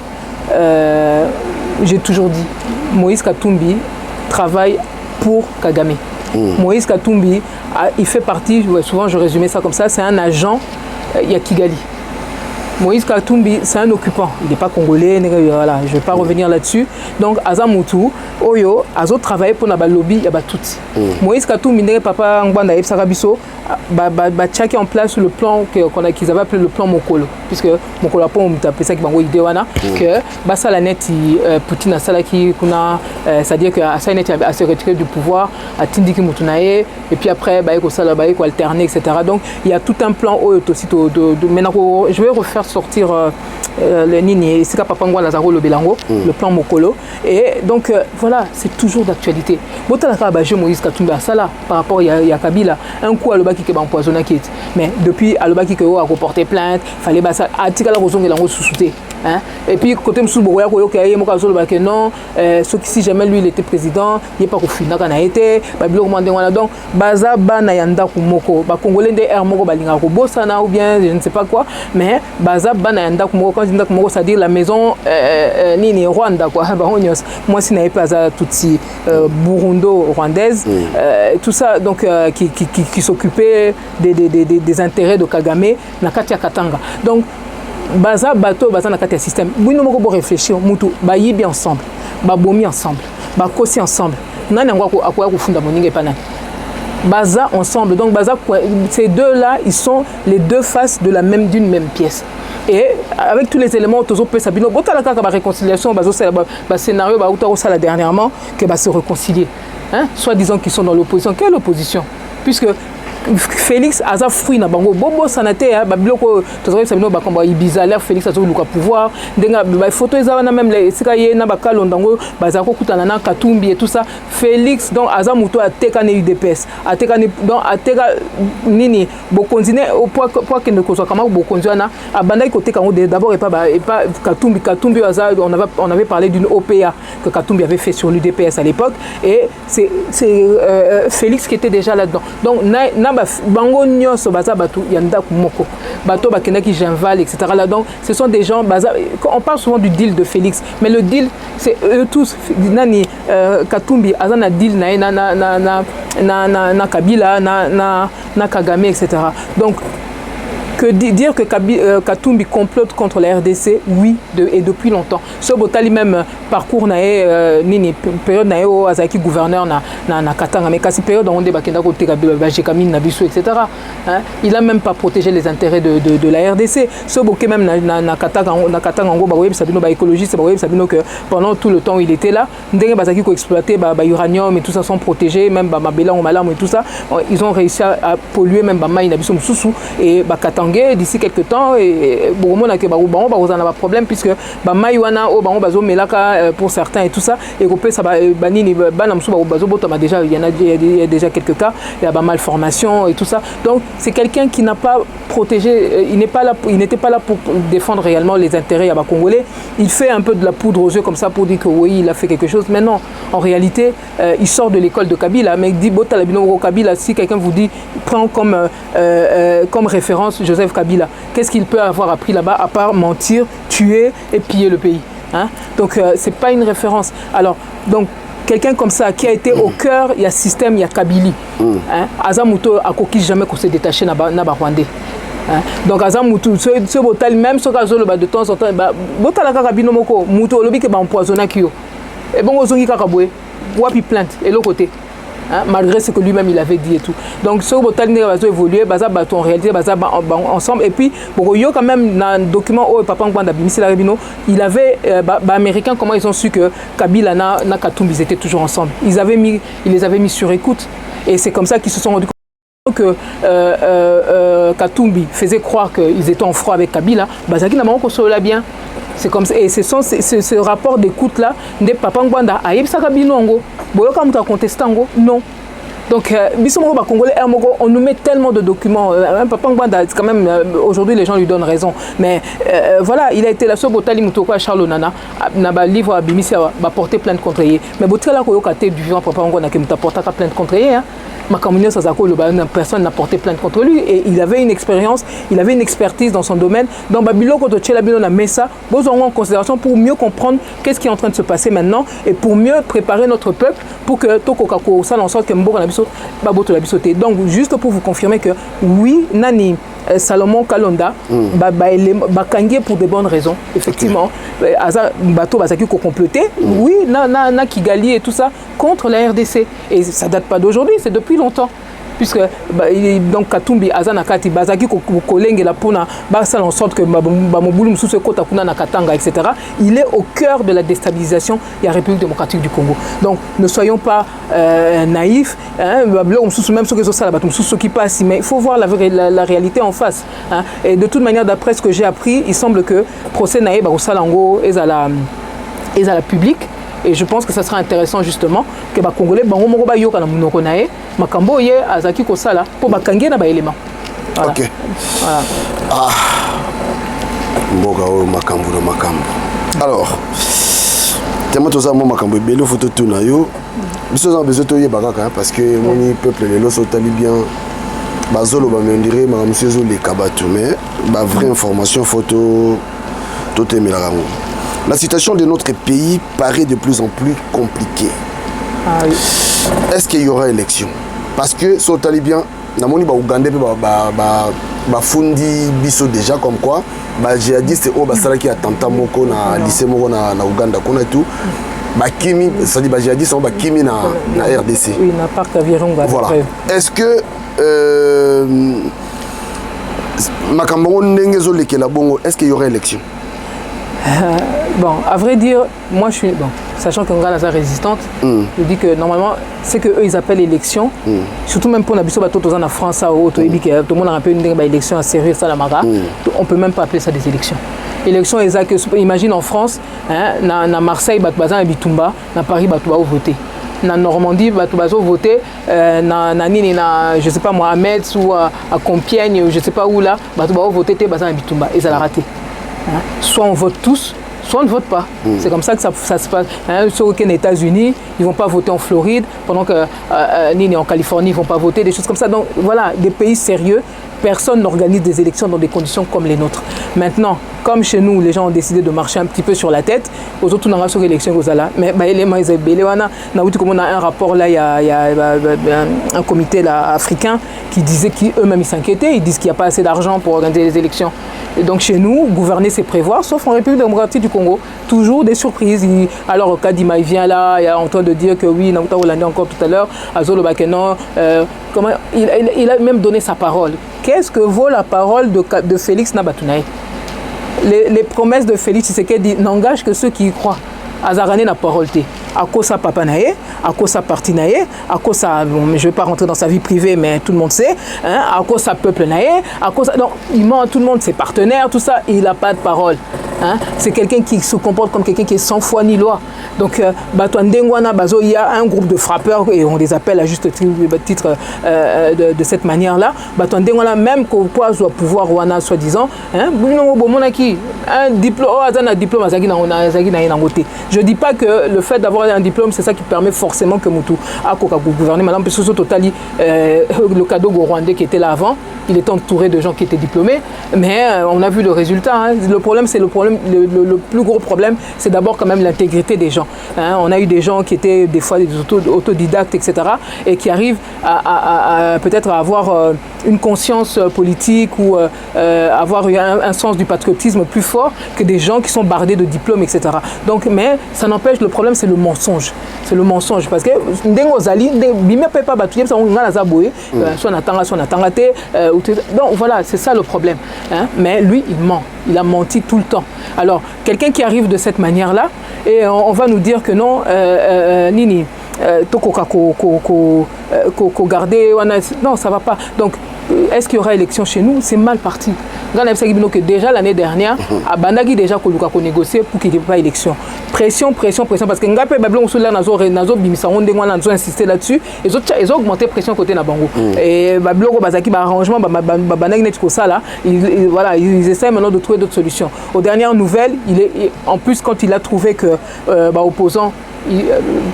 J'ai toujours dit, Moïse Katumbi travaille pour Kagame. Moïse Katumbi, il fait partie, souvent je résumais ça comme ça, c'est un agent Kigali. Moïse Katumbi, c'est un occupant. Il n'est pas congolais, voilà, je ne vais pas revenir là-dessus. Donc, Azamutu, Oyo, Azo travaille pour le lobby, il y a tout. Moïse Katumbi, papa Ngbanda et Sarabiso, tchaké en place le plan qu'ils avaient appelé le plan Mokolo. Puisque Mokolo a pas appelé ça que ça la net, Poutine a ça qui c'est-à-dire que ça net a se retiré du pouvoir, a Tindiki Moutunaye, et puis après, il faut alterner, etc. Donc, il y a tout un plan aussi maintenant, je vais refaire sortir le Nini, c'est Papa Ngwa Lazaro le Belango, le plan Mokolo. Et donc voilà, c'est toujours d'actualité. Moïse Katumbi ça là, par rapport à Kabila, un coup à l'Obaki qui est empoisonné, mais depuis à l'Obaki qui a reporté plainte, il fallait à Tika la raison qu'il a sous-souté. Et puis côté Msou Boya non, si jamais lui il était président, il n'est pas au final qu'on a été, donc Baza Banayanda Kumoko, Congolais de Air Moko Balinga Bosana ou bien je ne sais pas quoi, mais Baza Banayanda Kumoko, quand je dis Kumoko, c'est-à-dire la maison Nini Rwanda quoi, moi si n'avais pas Tutsi Burundo rwandaise, tout ça donc qui s'occupait des intérêts de Kagame, Nakatia Katanga. Donc Baza bateau baza na kati système bino moko bo réfléchir mutu ba yibi ensemble ba bomi ensemble ba kosi ensemble nani ngwa akoya kufunda moninga pana baza ensemble donc baza ces deux là ils sont les deux faces de d'une même pièce et avec tous les éléments tozo peut sabino botala kaka ba réconciliation bazo ba scénario ba uta ça la dernièrement que ba se réconcilier soit disant qu'ils sont dans l'opposition. Quelle opposition puisque Félix aza fruit na bango bobo sanate ya babiloko tozali sabino ba komba ibizalaire Félix azo luka pouvoir ndenga ba photo ezana na même les sika ye na bakalondo ngo bazako kutana na Katumbi et tout ça. Félix donc aza muto ateka ne UDPS ateka donc ateka nini bo continuer au point que ne kozo kama bo continuer abandai côté kango d'abord et pas Katumbi aza on avait parlé d'une OPA que Katumbi avait fait sur l'UDPS à l'époque et c'est Félix qui était déjà là-dedans. Donc bango nyonso baza batu yanda kumoko bato bakendaki Genval etc. Là donc ce sont des gens on parle souvent du deal de Félix mais le deal c'est eux tous nani Katumbi azana deal na Kabila na Kagame etc. Donc que dire que Katumbi complote contre la RDC, oui, et depuis longtemps. Ce Botali même parcours nini période naïo azaki gouverneur na Katanga, mais kasi période on débat kenda côté Kamine Nabiso etc. Il a même pas protégé les intérêts de la RDC. Ce Boké même na Katanga ngo ba web sabino ba écologiste ba web sabino que pendant tout le temps où il était là, ndenge bazaki ko exploiter ba uranium et tout ça sont protégés, même ba mabela ou malam et tout ça, ils ont réussi à polluer même ba mai Nabiso Msusu et ba Katanga étanguer d'ici quelques temps et bon on a que ba problème puisque ba maïwana o bango bazo melaka pour certains et tout ça et repé ça banini bana msuba bazo botama déjà il y a déjà quelques cas il y a ba malformation et tout ça donc c'est quelqu'un qui n'a pas protégé il n'était pas là pour défendre réellement les intérêts ya ba congolais il fait un peu de la poudre aux yeux comme ça pour dire que oui il a fait quelque chose mais non en réalité il sort de l'école de Kabila mais il dit botala bino Kabila si quelqu'un vous dit prend comme référence Joseph Kabila qu'est-ce qu'il peut avoir appris là-bas à part mentir tuer et piller le pays hein? Donc c'est pas une référence alors donc quelqu'un comme ça qui a été au cœur il y a système il y a Kabili hein? Azamuto a coquille jamais qu'on s'est détaché na Rwandais hein? Donc Azamuto ce botal même ce cas de temps en temps botala kaka bino moko muto lobi ke ba empoisonner kio et bon ozongi kaka boye wapi plainte et l'autre côté hein, malgré ce que lui-même il avait dit et tout. Donc ce botal n'a pas évolué, en réalité ensemble et puis pour yo quand même dans un document où papa Ngwanda Bimisi la Rebino, il avait américains comment ils ont su que Kabila na Katumbi ils étaient toujours ensemble. Ils les avaient mis sur écoute et c'est comme ça qu'ils se sont rendus compte que Katumbi faisait croire qu'ils étaient en froid avec Kabila, Bazaki n'a pas consolé bien. C'est comme ça et ce rapport d'écoute là de papa Ngwanda a yebisaka binongo boyoka muta contestango non donc bisomo ba congolais on nous met tellement de documents papa Ngwanda quand même aujourd'hui les gens lui donnent raison mais voilà il a été la seule botali mutoko à Charles Nana na ba livre à Bimisi ba porter plainte contre lui mais botala ko yoka te du vivant papa Ngwanda que muta porter plainte contre lui hein Makamune Sazako, personne n'a porté plainte contre lui et il avait une expérience, il avait une expertise dans son domaine. Dans Babylone, quand on a mis ça, besoin en considération pour mieux comprendre qu'est-ce qui est en train de se passer maintenant et pour mieux préparer notre peuple pour que Tokokako, ça en sorte que Mboka Nabiso, Baboto Labisoté. Donc, juste pour vous confirmer que oui, Nani, Salomon Kalonda, Bakangi pour de bonnes raisons, effectivement. Aza Bato Bazaki ko comploté, oui, na Kigali et tout ça contre la RDC. Et ça date pas d'aujourd'hui, c'est depuis longtemps. Puisque donc Katumbi Azana Kati Bazaki ko kolenge la pona ba ça en sorte que Bamobulu Moussou Kota Kuna na Katanga etc. Il est au cœur de la déstabilisation de la République démocratique du Congo. Donc ne soyons pas naïfs hein même ceux qui sont là ceux qui passent mais il faut voir la réalité en face hein? Et de toute manière d'après ce que j'ai appris, il semble que procès naïf ba Salango est à la publique. Et je pense que ça sera intéressant justement que les Congolais bango moko ba yoka na munoko nae makambo ye azaki ko sala pour bakangie na ba élément. Voilà. OK. Voilà. Ah. Mboga o makambo na makambo. Alors, tellement tout ça mo makambo belo photo tout na yo. Biso za besoin to ye bakaka parce que mon peuple les loso tali bien bazolo ba me ndire ma monsieur zo les kabatu mais ba vraie information photo tout est milarango. La situation de notre pays paraît de plus en plus compliquée. Ah, oui. Est-ce qu'il y aura élection? Parce que sur le Taliban, namoni ba Ougandais ba fundi biso déjà comme quoi ba djihadiste o ba salaki attentat moko na lycée moko na Ouganda kona tout ba kimi ça dit ba djihadiste on ba kimi na RDC. Oui, na parc Avirunga. Voilà. Est-ce que makambo ndenge zo lekela bongo est-ce qu'il y aura élection? Bon, à vrai dire, moi je suis bon, sachant que Ngana est résistante, je dis que normalement, c'est que eux ils appellent élection, surtout même pour Nabiso Bato en France, tout le monde a un peu une élection à sérieux, ça la mara, on peut même pas appeler ça des élections. Élection, imagine en France, hein, na Marseille, Batbazan et Bitumba, na Paris, Batouba voter. Na Normandie, Batouba voter, je sais pas moi, à Metz ou à Compiègne, je sais pas où là, Batouba voter, Bazan et Bitumba, et ça l'a raté. Soit on vote tous, soit on ne vote pas. C'est comme ça que ça se passe. Ceux qui sont aux États-Unis, ils ne vont pas voter en Floride, pendant que en Californie, ils ne vont pas voter, des choses comme ça. Donc voilà, des pays sérieux, personne n'organise des élections dans des conditions comme les nôtres. Maintenant, comme chez nous, les gens ont décidé de marcher un petit peu sur la tête, aux autres, on a sur l'élection, mais on a un rapport là, il y a un comité là, africain qui disait qu'eux-mêmes ils s'inquiétaient, ils disent qu'il n'y a pas assez d'argent pour organiser les élections. Et donc chez nous, gouverner c'est prévoir, sauf en République démocratique du Congo, toujours des surprises. Alors Kadima il vient là, il est en train de dire que oui, Naouta Hollande encore tout à l'heure, Azolo Bakeno, il a même donné sa parole. Qu'est-ce que vaut la parole de Félix Nabatounaï? Les promesses de Félix Tshisekedi n'engagent que ceux qui y croient. azarane na parole te. À cause sa papa naé, à cause sa parti naé, à cause sa, bon, je vais pas rentrer dans sa vie privée, mais tout le monde sait, hein, à cause sa peuple naé, à cause, donc il ment à tout le monde, ses partenaires, tout ça, il n'a pas de parole. Hein. C'est quelqu'un qui se comporte comme quelqu'un qui est sans foi ni loi. Donc, il y a un groupe de frappeurs, et on les appelle à juste titre de cette manière-là. Même qu'on doit pouvoir, soi-disant, un diplôme, je ne dis pas que le fait d'avoir un diplôme, c'est ça qui permet forcément que Moutou a gouverné. Madame Pessoso Totali, le cadeau rwandais qui était là avant, il était entouré de gens qui étaient diplômés, mais on a vu le résultat. Hein. Le problème, c'est le plus gros problème, c'est d'abord quand même l'intégrité des gens. Hein. On a eu des gens qui étaient des fois des autodidactes, etc., et qui arrivent à peut-être à avoir une conscience politique ou avoir un sens du patriotisme plus fort que des gens qui sont bardés de diplômes, etc. Donc, mais ça n'empêche, le problème, c'est le mensonge. C'est le mensonge. Parce que, donc voilà, c'est ça le problème. Hein? Mais lui, il ment. Il a menti tout le temps. Alors, quelqu'un qui arrive de cette manière-là, et on va nous dire que non, Nini, garder, non, ça ne va pas. Donc, est-ce qu'il y aura élection chez nous? C'est mal parti. Déjà l'année dernière, à Bandagi déjà qu'on négocier pour qu'il n'y ait pas élection. Pression, pression, pression, parce que Ngapé Babylon Nazo Bimisa on insisté là-dessus. Ils ont augmenté la pression côté Nabango. Et Babylon Bazaki arrangement, Bandagi Netiko ça là, ils essaient maintenant de trouver d'autres solutions. Aux dernières nouvelles, en plus quand il a trouvé que opposant,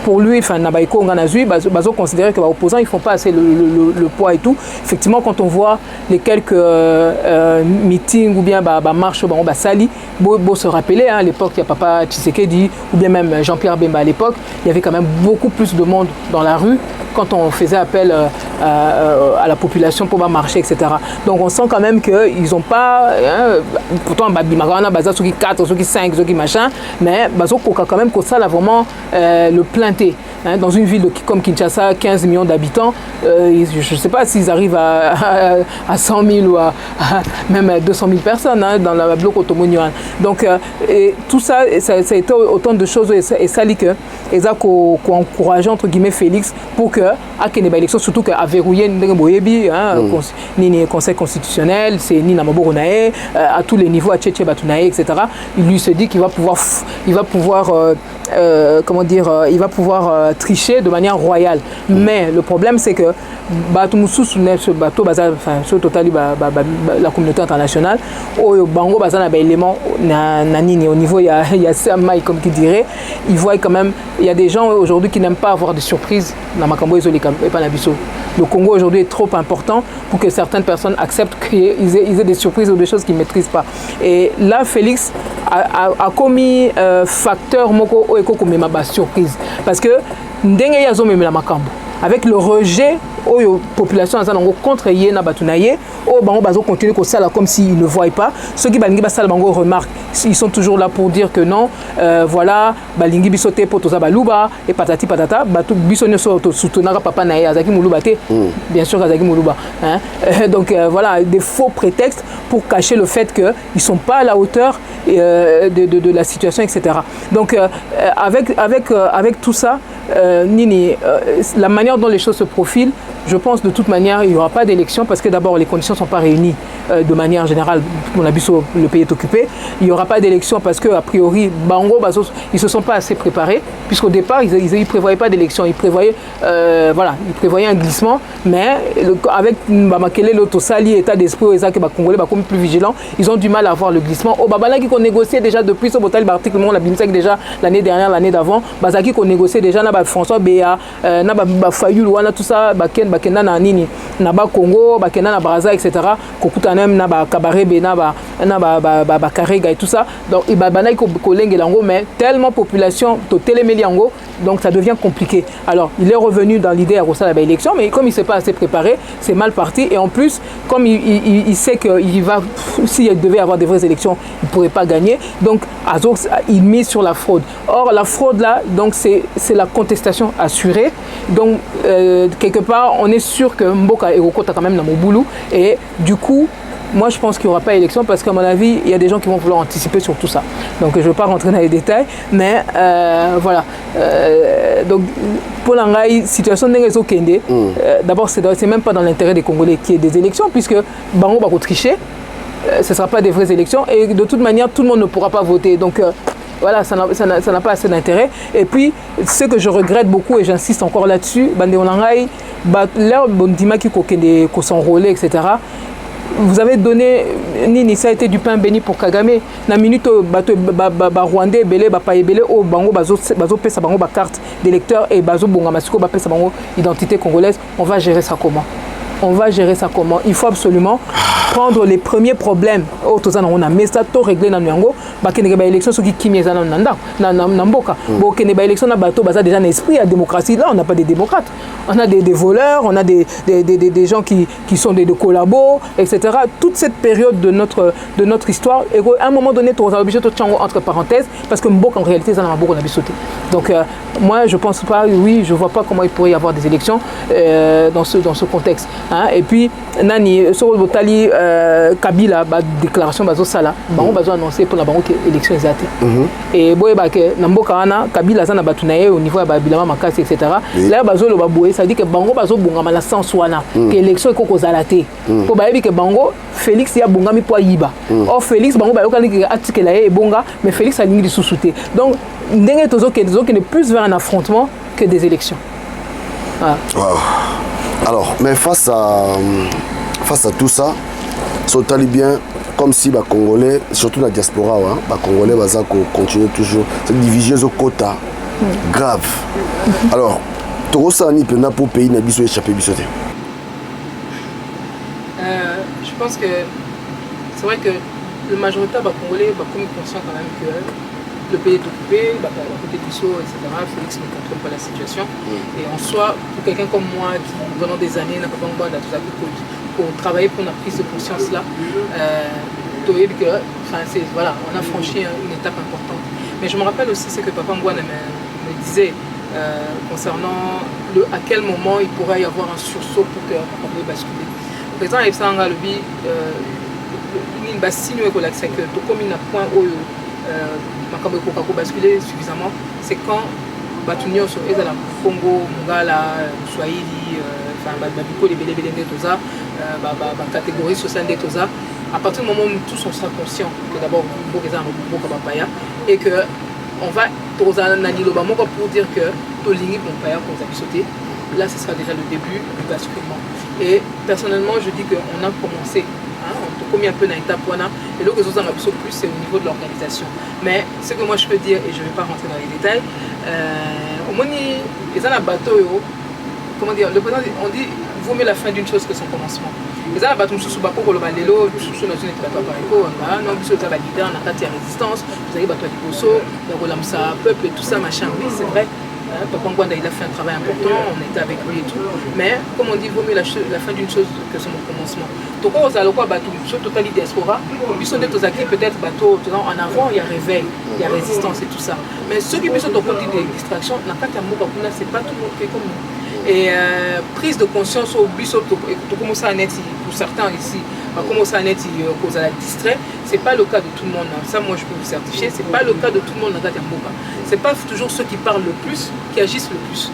pour lui, enfin, Nabaïko, Nganazui, Bazo considérait que les opposants ils font pas assez le poids et tout. Effectivement, quand on voit les quelques meetings ou bien marches, Sali, beau se rappeler, hein, à l'époque, il y a Papa Tshisekedi ou bien même Jean-Pierre Bemba à l'époque, il y avait quand même beaucoup plus de monde dans la rue quand on faisait appel à la population pour marcher, etc. Donc on sent quand même qu'ils n'ont pas, hein, pourtant, Bimarana, Baza, ceux qui 4, ceux qui 5, ceux qui machin, mais Bazo Koka quand même, ça là vraiment le planter. Hein, dans une ville comme Kinshasa, 15 millions d'habitants, je ne sais pas s'ils arrivent à 100 000 ou à même 200 000 personnes hein, dans la bloc Otomonian. Donc, et tout ça, ça a été autant de choses, et ça dit que ils ont encouragé entre guillemets Félix pour que à Keneba élection, surtout qu'à verrouiller ni conseil constitutionnel, c'est ni Namaboronae, à tous les niveaux, à Tchétché Batunae, etc. Il lui se dit qu'il va pouvoir comment dire, il va pouvoir tricher de manière royale. Mais le problème, c'est que la communauté internationale, au Bango, au niveau, il y a Samaï, comme qui dirait, il voit quand même, il y a des gens aujourd'hui qui n'aiment pas avoir de surprises. Le Congo aujourd'hui est trop important pour que certaines personnes acceptent qu'ils aient des surprises ou des choses qu'ils ne maîtrisent pas. Et là, Félix a commis facteur moko surprise. Parce que avec le rejet la population contre Yéna Batunaye, continuer comme s'ils ne voient pas. Ceux qui remarquent, ils sont toujours là pour dire que non, voilà, Balingi bisote pour toza baluba et patati patata, batu bisonyo so soutenara papa nae azaki muluba te, bien sûr azaki muluba. Donc voilà, des faux prétextes pour cacher le fait qu'ils ne sont pas à la hauteur de la situation, etc. Donc avec tout ça, la manière dont les choses se profilent, je pense de toute manière il n'y aura pas d'élection parce que d'abord les conditions ne sont pas réunies de manière générale. On a vu le pays est occupé. Il n'y aura pas d'élection parce que a priori Bango Bazos ils se sont pas assez préparés puisqu'au départ ils ne prévoyaient pas d'élection. Ils prévoyaient un glissement, mais avec Bamakele l'autosali état d'esprit et que les Congolais sont plus vigilants, ils ont du mal à voir le glissement. Au Babala qui ont négocié déjà depuis ce botal l'article on a BIMSEC déjà l'année dernière, l'année d'avant, Bazaki qui ont négocié déjà na François Béa, na Fayulu, wana tout ça bakenda na nini na ba Congo, bakenda na Brazza, etc. Kokuta même na ba Kabarebe na ba Karega et tout ça. Donc il banay ko kolenge lango, mais tellement population to téléméliango, donc ça devient compliqué. Alors il est revenu dans l'idée à Rossa la élection, mais comme il s'est pas assez préparé, c'est mal parti. Et en plus, comme il sait qu'il va, s'il devait avoir des vraies élections, il pourrait pas gagner. Donc Azox il mise sur la fraude. Or la fraude là, donc c'est la contestation assurée. Donc quelque part on est sûr que Mboka Eroko a quand même dans mon boulot, et du coup moi je pense qu'il n'y aura pas élection parce qu'à mon avis, il y a des gens qui vont vouloir anticiper sur tout ça. Donc je ne veux pas rentrer dans les détails, mais voilà. Donc pour la situation de d'abord, c'est même pas dans l'intérêt des Congolais qu'il y ait des élections, puisque Bango va tricher, ce ne sera pas des vraies élections, et de toute manière, tout le monde ne pourra pas voter. Donc voilà, ça n'a pas assez d'intérêt. Et puis, ce que je regrette beaucoup, et j'insiste encore là-dessus, l'heure Bondima qui s'enrôler, etc., vous avez donné, Nini, ça a été du pain béni pour Kagame. Na minute, Rwandais, Belé, Bapaye, Belé, au Bango, Bazo pesa Bango, carte d'électeur et Bazo Bongamasiko, Bapesa Bango, identité congolaise. On va gérer ça comment? On va gérer ça comment? Il faut absolument prendre les premiers problèmes. Oh, tout ça, on a mis ça, tout réglé dans le Nyango. Parce qu'il y a des élections qui sont dans Mboka. Bon, il y a des élections dans bateau, déjà un esprit à démocratie. Là, on n'a pas des démocrates. On a des voleurs, on a des gens qui sont des collabos, etc. Toute cette période de notre histoire, et à un moment donné, tu as obligé de te entre parenthèses, parce que Mboka, en réalité, ça n'a pas beaucoup sauté. Donc, moi, je ne pense pas, oui, je ne vois pas comment il pourrait y avoir des élections dans ce contexte. Hein? Et puis, Nani, sur le Tali, Kabila, déclaration bazo sala, bango bazo annoncé pour la banque élection exate. Et boye ba ke namboka wana Kabila za na batunaye au niveau ya bilama makasi etc. Là bazo lo baboué, ça dit que bango bazo bongama la sens wana que élection eko kozala te. Po ba yebi que bango Félix ya bongami po yiba. Or Félix bango ba yokani ke article la e bonga, mais Félix a lingi di sous-souté. Donc ndenge tozo qui est plus vers un affrontement que des élections. Voilà. Wow. Alors, mais face à tout ça, Sotali bien, comme si les Congolais, surtout la diaspora, les Congolais vont continuer toujours cette division au quota grave. Alors, tout ça ni pour le pays n'a pas échappé. Je pense que c'est vrai que la majorité des Congolais sont conscients quand même que le pays est occupé, à côté du saut, etc. Félix ne contrôle pas la situation. Et en soi, pour quelqu'un comme moi qui, pendant des années, n'a pas besoin de tout ça pour travailler pour la prise de conscience là, voilà, on a franchi une étape importante. Mais je me rappelle aussi ce que Papa Ngwana me disait concernant à quel moment il pourrait y avoir un sursaut pour que Papa Ngwana bascule. Par exemple, il y a un signe que comme il n'a point où basculer suffisamment, c'est quand Batunio sur la Congo, Mongala, Swahili, catégorie sociale des Toza, à partir du moment où tous on sera conscients que d'abord et que on va pour dire que là ce sera déjà le début du basculement. Et personnellement je dis qu'on a commencé. On a un peu dans l'étape et l'autre chose plus c'est au niveau de l'organisation. Mais ce que moi je peux dire, et je ne vais pas rentrer dans les détails, au moins ils ont un bateau, comment dire, le président on dit vaut mieux la fin d'une chose que son commencement. Ils ont un bateau sous Bako, le Balélo, sous la zone de Bateau Pariko, non, sous la leader, on a la résistance, vous avez Bateau Liboso, le Rolamsa, peuple et tout ça, machin, oui c'est vrai. Papa Ngwanda il a fait un travail important, on était avec lui et tout. Mais comme on dit, il vaut mieux la fin d'une chose que son commencement. Donc on a quoi bateau, sur total diaspora, ils sont des peut-être bateau en avant, il y a réveil, il y a résistance et tout ça. Mais ceux qui sont au côté des distractions, c'est pas tout le monde qui est comme nous. Et prise de conscience au biso, pour commencer à naître pour certains ici, commencer à naître cause à la distrait, c'est pas le cas de tout le monde. Ça moi je peux vous certifier, c'est pas le cas de tout le monde dans Katiamboka. C'est pas toujours ceux qui parlent le plus qui agissent le plus.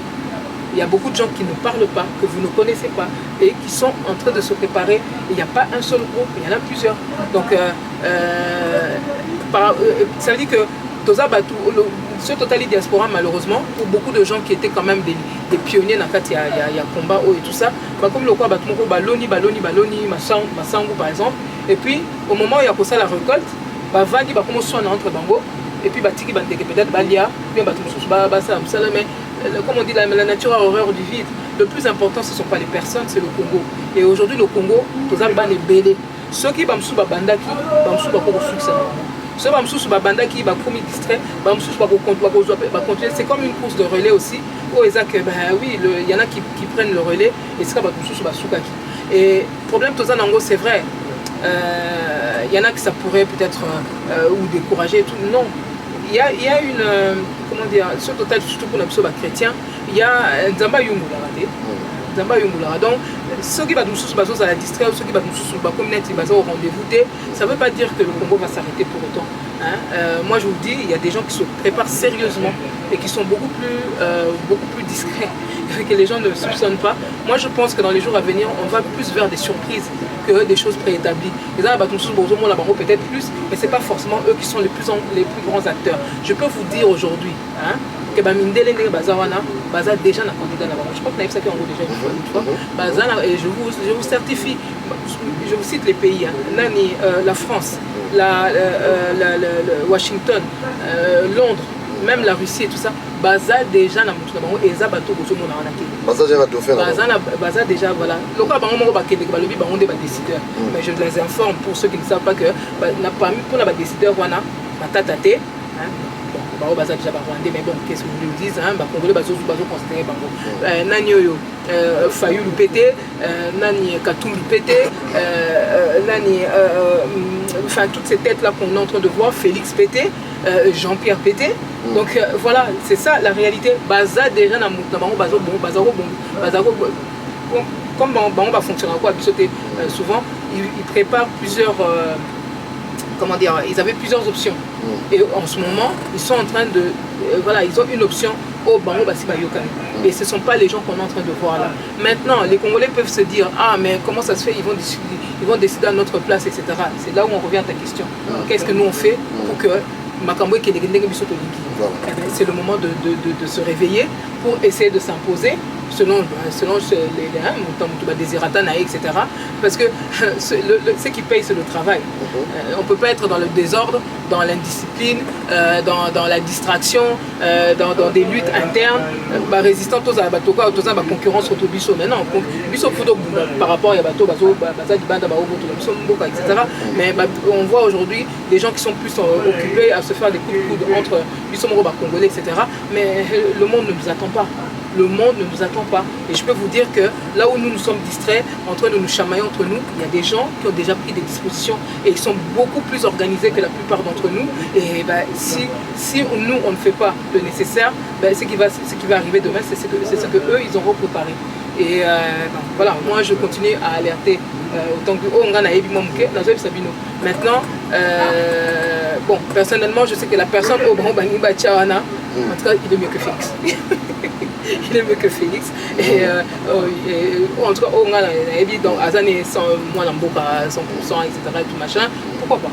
Il y a beaucoup de gens qui ne parlent pas, que vous ne connaissez pas et qui sont en train de se préparer. Il n'y a pas un seul groupe, il y en a plusieurs. Donc ça veut dire que ce Total Diaspora, malheureusement, pour beaucoup de gens qui étaient quand même des pionniers dans le cas, il y a combat et tout ça, comme le quoi, Baloni, Massangu par exemple, et puis au moment où il y a pour ça la récolte, Vandi va commencer à entrer Bango, et puis Batiki peut-être Balia, bien mais comme on dit, la nature a horreur du vide. Le plus important, ce ne sont pas les personnes, c'est le Congo. Et aujourd'hui, le Congo, tous les bébés. Ceux qui sont bandaki, succès. Ceux qui sont bandaki, premier distrait, c'est comme une course de relais aussi. Oui, il y en a qui prennent le relais et c'est comme et le problème, c'est vrai. Il y en a qui ça pourrait peut-être ou décourager et tout. Non. Il y a une, comment dire, sur total, surtout pour les chrétiens, il y a Nzamba Yungu, Zamba Yungula. Donc, ceux qui vont nous soutenir, à la distraire, ceux qui vont nous soutenir, au rendez-vous, ça ne veut pas dire que le Congo va s'arrêter pour autant. Hein? Moi, je vous dis, il y a des gens qui se préparent sérieusement et qui sont beaucoup plus discrets, que les gens ne soupçonnent pas. Moi, je pense que dans les jours à venir, on va plus vers des surprises que des choses préétablies. Les gens peut-être plus, mais ce n'est pas forcément eux qui sont les plus grands acteurs. Je peux vous dire aujourd'hui, hein, que Mindele Bazawana, Baza déjà n'a candidat là-bas. Je crois que nous avons déjà une fois. Baza, et je vous certifie, je vous cite les pays, hein, la France, Washington, Londres, même la Russie et tout ça. Baza déjà n'a pas et Zabato Baza déjà a Baza déjà voilà. Le cas on des décideurs. Mais je les informe pour ceux qui ne savent pas que n'a pas pour la décideur wana batatate hein. Bon baza déjà rwandais mais bon qu'est-ce que vous voulez dire hein congolais bazo considérer bango nani oyo Fayulu pété nani Katumbi pété nani enfin toutes ces têtes là qu'on est en train de voir Félix pété Jean-Pierre pété. Donc voilà, c'est ça la réalité. Baza déjà na bango bazo comme on va fonctionner quoi souvent ils préparent plusieurs comment dire, ils avaient plusieurs options. Et en ce moment, ils sont en train de voilà, ils ont une option au Bango Basiba Yokani. Et ce ne sont pas les gens qu'on est en train de voir là. Maintenant, les Congolais peuvent se dire ah mais comment ça se fait, ils vont décider à notre place, etc. C'est là où on revient à ta question. Qu'est-ce que nous on fait pour que c'est le moment de se réveiller pour essayer de s'imposer selon les désirata, etc. Parce que ce qui paye, c'est le travail. On ne peut pas être dans le désordre, dans l'indiscipline, dans la distraction, dans des luttes internes, résistant aux la concurrence entre Bisso. Mais non, Bisso par rapport à Yabato, etc. Mais on voit aujourd'hui des gens qui sont plus occupés à se faire des coups de coude entre Bisso Congolais, etc. Mais le monde ne nous attend pas. Le monde ne nous attend pas. Et je peux vous dire que là où nous nous sommes distraits, en train de nous chamailler entre nous, il y a des gens qui ont déjà pris des dispositions et ils sont beaucoup plus organisés que la plupart d'entre nous. Et si nous, on ne fait pas le nécessaire, ce qui va arriver demain, c'est ce que eux, ils auront préparé. Et voilà, moi je continue à alerter autant que maintenant, bon, personnellement, je sais que la personne au Bango Baniba Tchawana, en tout cas, il est mieux que Félix. Il est mieux que Félix. Et en tout cas, on a donc Azane sans moi l'amboka 100%, etc. Et tout machin. Pourquoi pas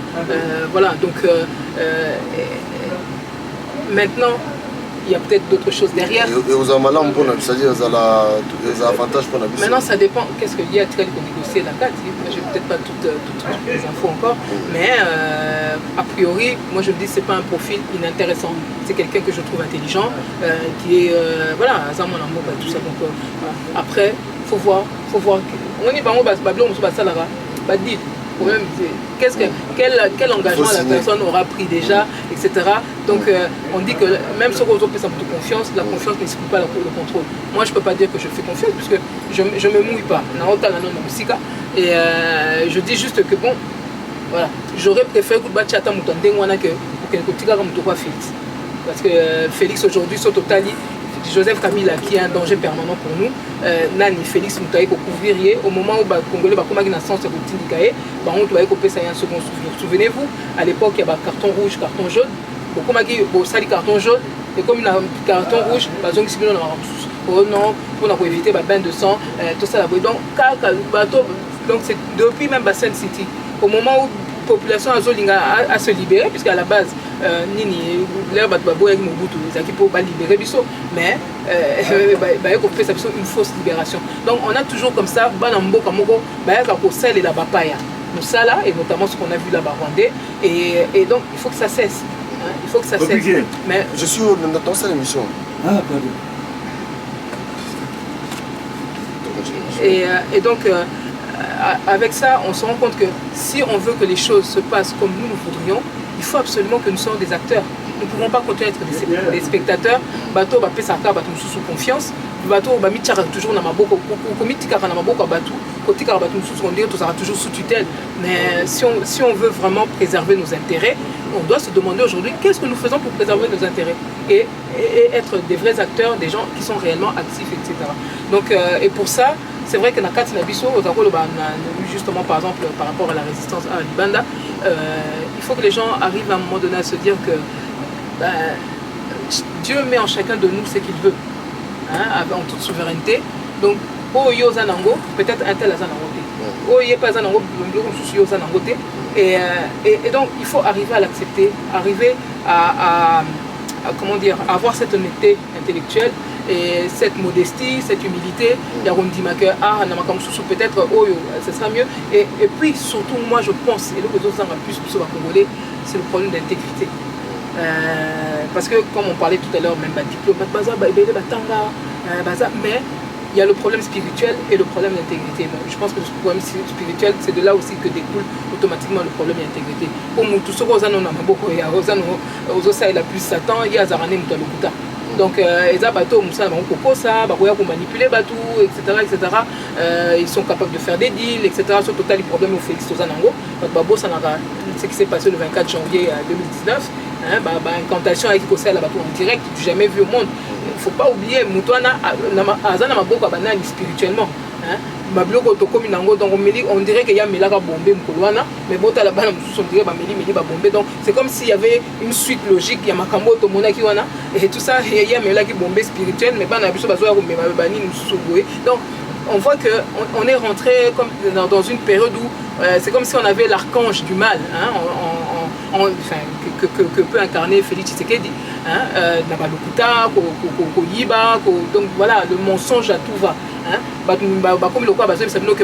voilà, donc maintenant, il y a peut-être d'autres choses derrière. Et aux amalams, c'est-à-dire les avantages pour la vie. Maintenant, ça dépend. Qu'est-ce qu'il y a de négocier la date. Je n'ai peut-être pas toutes les infos encore. Mais a priori, moi je me dis que ce n'est pas un profil inintéressant. C'est quelqu'un que je trouve intelligent, qui est. Voilà, Azamon Amour et tout ça. Donc, après, il faut voir. On est bango Babylon, on se passe à la dit. Problème, quel engagement la personne aura pris déjà, etc. Donc on dit que même si on peut s'en de confiance, la confiance n'exclut pas le contrôle. Moi je ne peux pas dire que je fais confiance puisque je ne me mouille pas. Et je dis juste que bon, voilà, j'aurais préféré que Bachata Moutandengwana que Félix. Parce que Félix aujourd'hui, son totali. Joseph Kabila qui est un danger permanent pour nous. Nani Félix Moutaï pour couvrir au moment où les Congolais ont un sens de Tindikaye, on doit couper ça un second souvenir. Souvenez-vous, à l'époque il y avait carton rouge, carton jaune. Beaucoup ont sali carton jaune et comme il a un carton rouge, ils ont oh non, pour éviter le bain de sang, tout ça. Donc c'est depuis même Bassin City, au moment où la population a se libéré, puisqu'à la base, l'air va libérer Bisso, mais il fait une fausse libération. Donc on a toujours comme ça, Banambo Kamoko, et la Bapaya. Nous ça là, et notamment ce qu'on a vu là-bas rwandais, et donc il faut que ça cesse. Hein, il faut que ça cesse. Mais je suis dans cette émission. Ah, pardon. Et donc, avec ça, on se rend compte que si on veut que les choses se passent comme nous voudrions, il faut absolument que nous soyons des acteurs. Nous ne pouvons pas continuer à être des spectateurs. Bateau va payer sa carte, bateau sous confiance. Bateau va mettre toujours dans ma boca, dans ma boca, bateau. Côté car bateau sous on dit, tout sera toujours sous tutelle. Mais si on veut vraiment préserver nos intérêts, on doit se demander aujourd'hui qu'est-ce que nous faisons pour préserver nos intérêts et être des vrais acteurs, des gens qui sont réellement actifs, etc. Donc, et pour ça, c'est vrai que dans Kati Nabiso, justement par exemple par rapport à la résistance à Libanda, il faut que les gens arrivent à un moment donné à se dire que Dieu met en chacun de nous ce qu'il veut, hein, en toute souveraineté. Donc, peut-être un tel et donc il faut arriver à l'accepter, arriver à comment dire, à avoir cette honnêteté intellectuelle et cette modestie, cette humilité. Peut-être ce sera mieux. Et puis surtout, moi je pense, et le plus congolais, c'est le problème d'intégrité. Parce que comme on parlait tout à l'heure, même mais il y a le problème spirituel et le problème d'intégrité. Je pense que le problème spirituel, c'est de là aussi que découle automatiquement le problème d'intégrité. Donc, ils sont capables de faire des deals, etc. C'est total le problème au Félix Tozanango. Ce qui s'est passé le 24 janvier 2019, incantation avec Kossé en direct, jamais vu au monde. Il ne faut pas oublier, Moutouana Azana Maboko Banani spirituellement. On dirait qu'il y a Melaka Bombé Mkolwana, mais Bota la Bana on dirait Meli Bombé. Donc c'est comme s'il y avait une suite logique, il y a Makambo Tomonaki Wana, et tout ça, il y a Melaki Bombé spirituel, mais Bana Biso Bazoa Mabani Moussougoé. Donc on voit qu'on est rentré comme dans une période où c'est comme si on avait l'archange du mal, hein, que peut incarner Félix Tshisekedi, Nabalokuta, Koyiba, donc voilà, le mensonge à tout va. Comme le quoi, que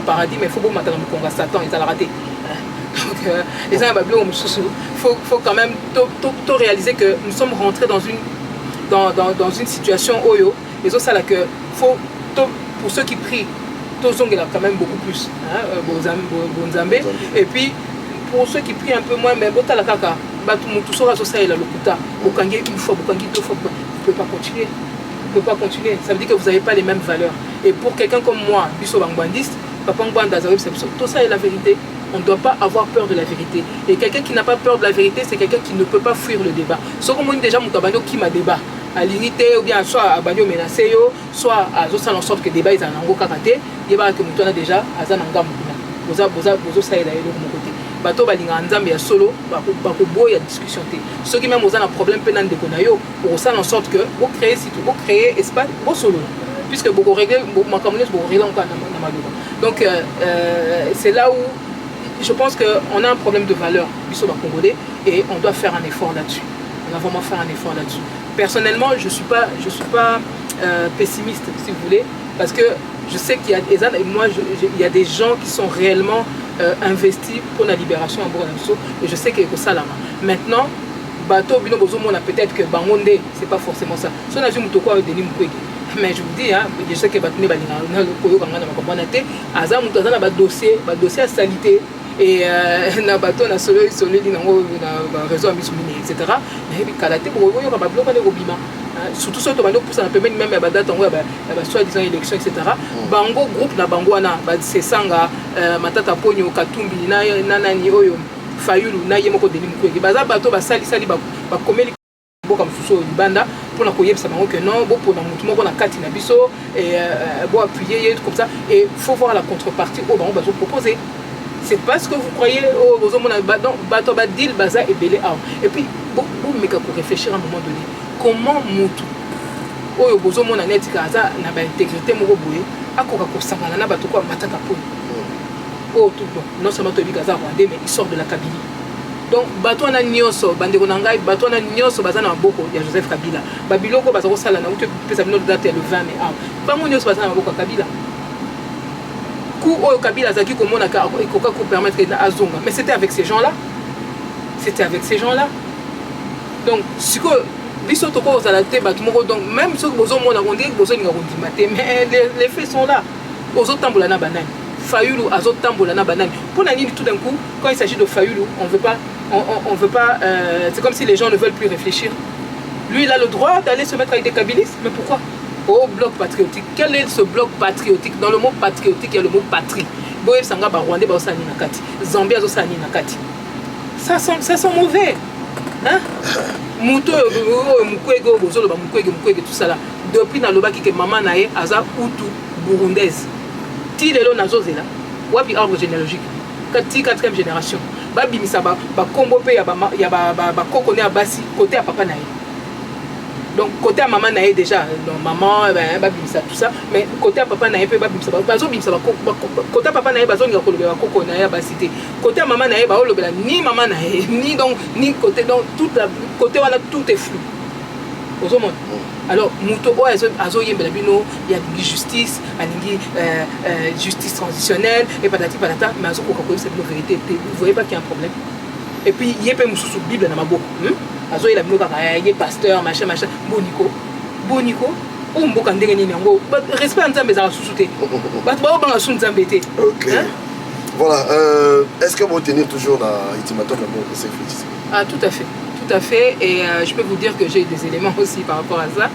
paradis, mais il faut Satan, ils ont raté. Donc, il faut quand même réaliser que nous sommes rentrés dans une situation Oyo, et ça là que faut pour ceux qui prient, il y a quand même beaucoup plus, Bonzambe, et puis pour ceux qui prient un peu moins, mais Botala Kaka, tout ça, il a le Kuta, une fois, deux fois, vous ne pouvez pas continuer. Ne peut pas continuer. Ça veut dire que vous n'avez pas les mêmes valeurs. Et pour quelqu'un comme moi, Bisso Bangbandiste, Papa tout ça est la vérité. On ne doit pas avoir peur de la vérité. Et quelqu'un qui n'a pas peur de la vérité, c'est quelqu'un qui ne peut pas fuir le débat. Sauf que moi, déjà, Moutabanyo qui m'a débat. À l'unité, ou bien soit à Banyo menacé, soit à Zosan en sorte que le débat est en ango kakate, il y a que Moutona déjà à Zananga Moukina. Bozo ça est d'ailleurs de mon côté. Bato balinga nzambe ya solo bako ya discussion te ceux qui même ont un problème pénal de konayo pour ça en sorte que vous créez espace bon solo puisque beaucoup régler ma communauté beaucoup régler encore na maluka. Donc c'est là où je pense que on a un problème de valeur biso ba congolais et on doit faire un effort là-dessus. On va vraiment faire un effort là-dessus. Personnellement, je suis pas pessimiste si vous voulez parce que je sais qu'il y a il y a des gens qui sont réellement investi pour la libération en Bourg-Nassau et je sais que c'est ça là. Maintenant, bateau bino bozomona peut-être que Bangonde c'est pas forcément ça. Si on a vu Moutoko avec Denis Mukwege, mais je vous dis je sais que Batune Balinga na le koyo kanga na makambo te, aza mutu aza na ba dossier à salité et na bateau na solo dinango na réseau à misumini etc. Mais kalate pour yo ba bloquer les robima. Surtout ceux qui ont poussé à permettre même à date soi-disant élection etc. Bango groupe na bangoana c'est sanga matata ponyo katumbi na nani oyo fayulu na yemoko Denis Mukwege baza bato basali ba komeli boka msusu libanda pour na koyebisa bango que non bo pour na mutu moko na kati na biso et bo appuyer comme ça et faut voir la contrepartie au bango bazo proposer. C'est parce que vous croyez au bato ba deal baza et belé et puis beaucoup mais pour réfléchir à un moment donné comment mutu oyo bozo mona neti kaza na ba intégrité moko boye akoka ko sangana na bato ko matata po tout bon non seulement to bikaza rwandais mais il sort de la Kabylie. Donc bato na nyoso bandeko na ngai bato na nyoso baza na maboko ya Joseph Kabila babiloko baza ko sala na utu pesa bino date le 20 mai bango nyoso baza na maboko Kabila ku oyo Kabila zaki ko mona ka ekoka ko permettre na azonga mais c'était avec ces gens là donc si ko biso toko ozala te bato moko donc même ceux bozo mona on dit bozo ninga kondima te mais les faits sont là ozo tambola na banani Fayulu azo tambola na banani pour nani tout d'un coup quand il s'agit de Fayulu on veut pas c'est comme si les gens ne veulent plus réfléchir. Lui il a le droit d'aller se mettre avec des kabylistes mais pourquoi au bloc patriotique. Quel est ce bloc patriotique? Dans le mot patriotique il y a le mot patrie. Boye sanga ba rwandais ba osani na kati Zambie azo sani na kati. ça sent mauvais. Hein? Mouto, tout ça là. Depuis dans le bas qui maman nae, aza Hutu burundaise. Ti lelo nazozela. Wapi arbre généalogique. Kati 4e génération. Ba bimisa ba kombo pe ya ba kokone abasi côté à papa nae. Donc côté à maman nae déjà, donc maman ba bimisa tout ça, mais côté à papa nae pe ba bimisa bazo bimisa côté à papa nae bazo ngi ko lobela koko nae abasité. Côté à maman nae ba lobela ni maman nae ni donc ni côté donc tout côté voilà tout est flou. Aux hommes. Alors muto o azo yembela bino il y a justice, alingi justice transitionnelle et patati patata, mais azo ko ko c'est la vérité. Vous voyez pas qu'il y a un problème. Et puis il y a pas mususu Bible na maboko. Azo il a bino kaka ye pasteur machin boniko o mboka ndenge nini yango respect nzambe za susute bato ba banga su nzambe te. OK. Voilà, est-ce que vous tenir toujours la ultimatum de mon conseil Félix? Ah, tout à fait, et je peux vous dire que j'ai des éléments aussi par rapport à ça,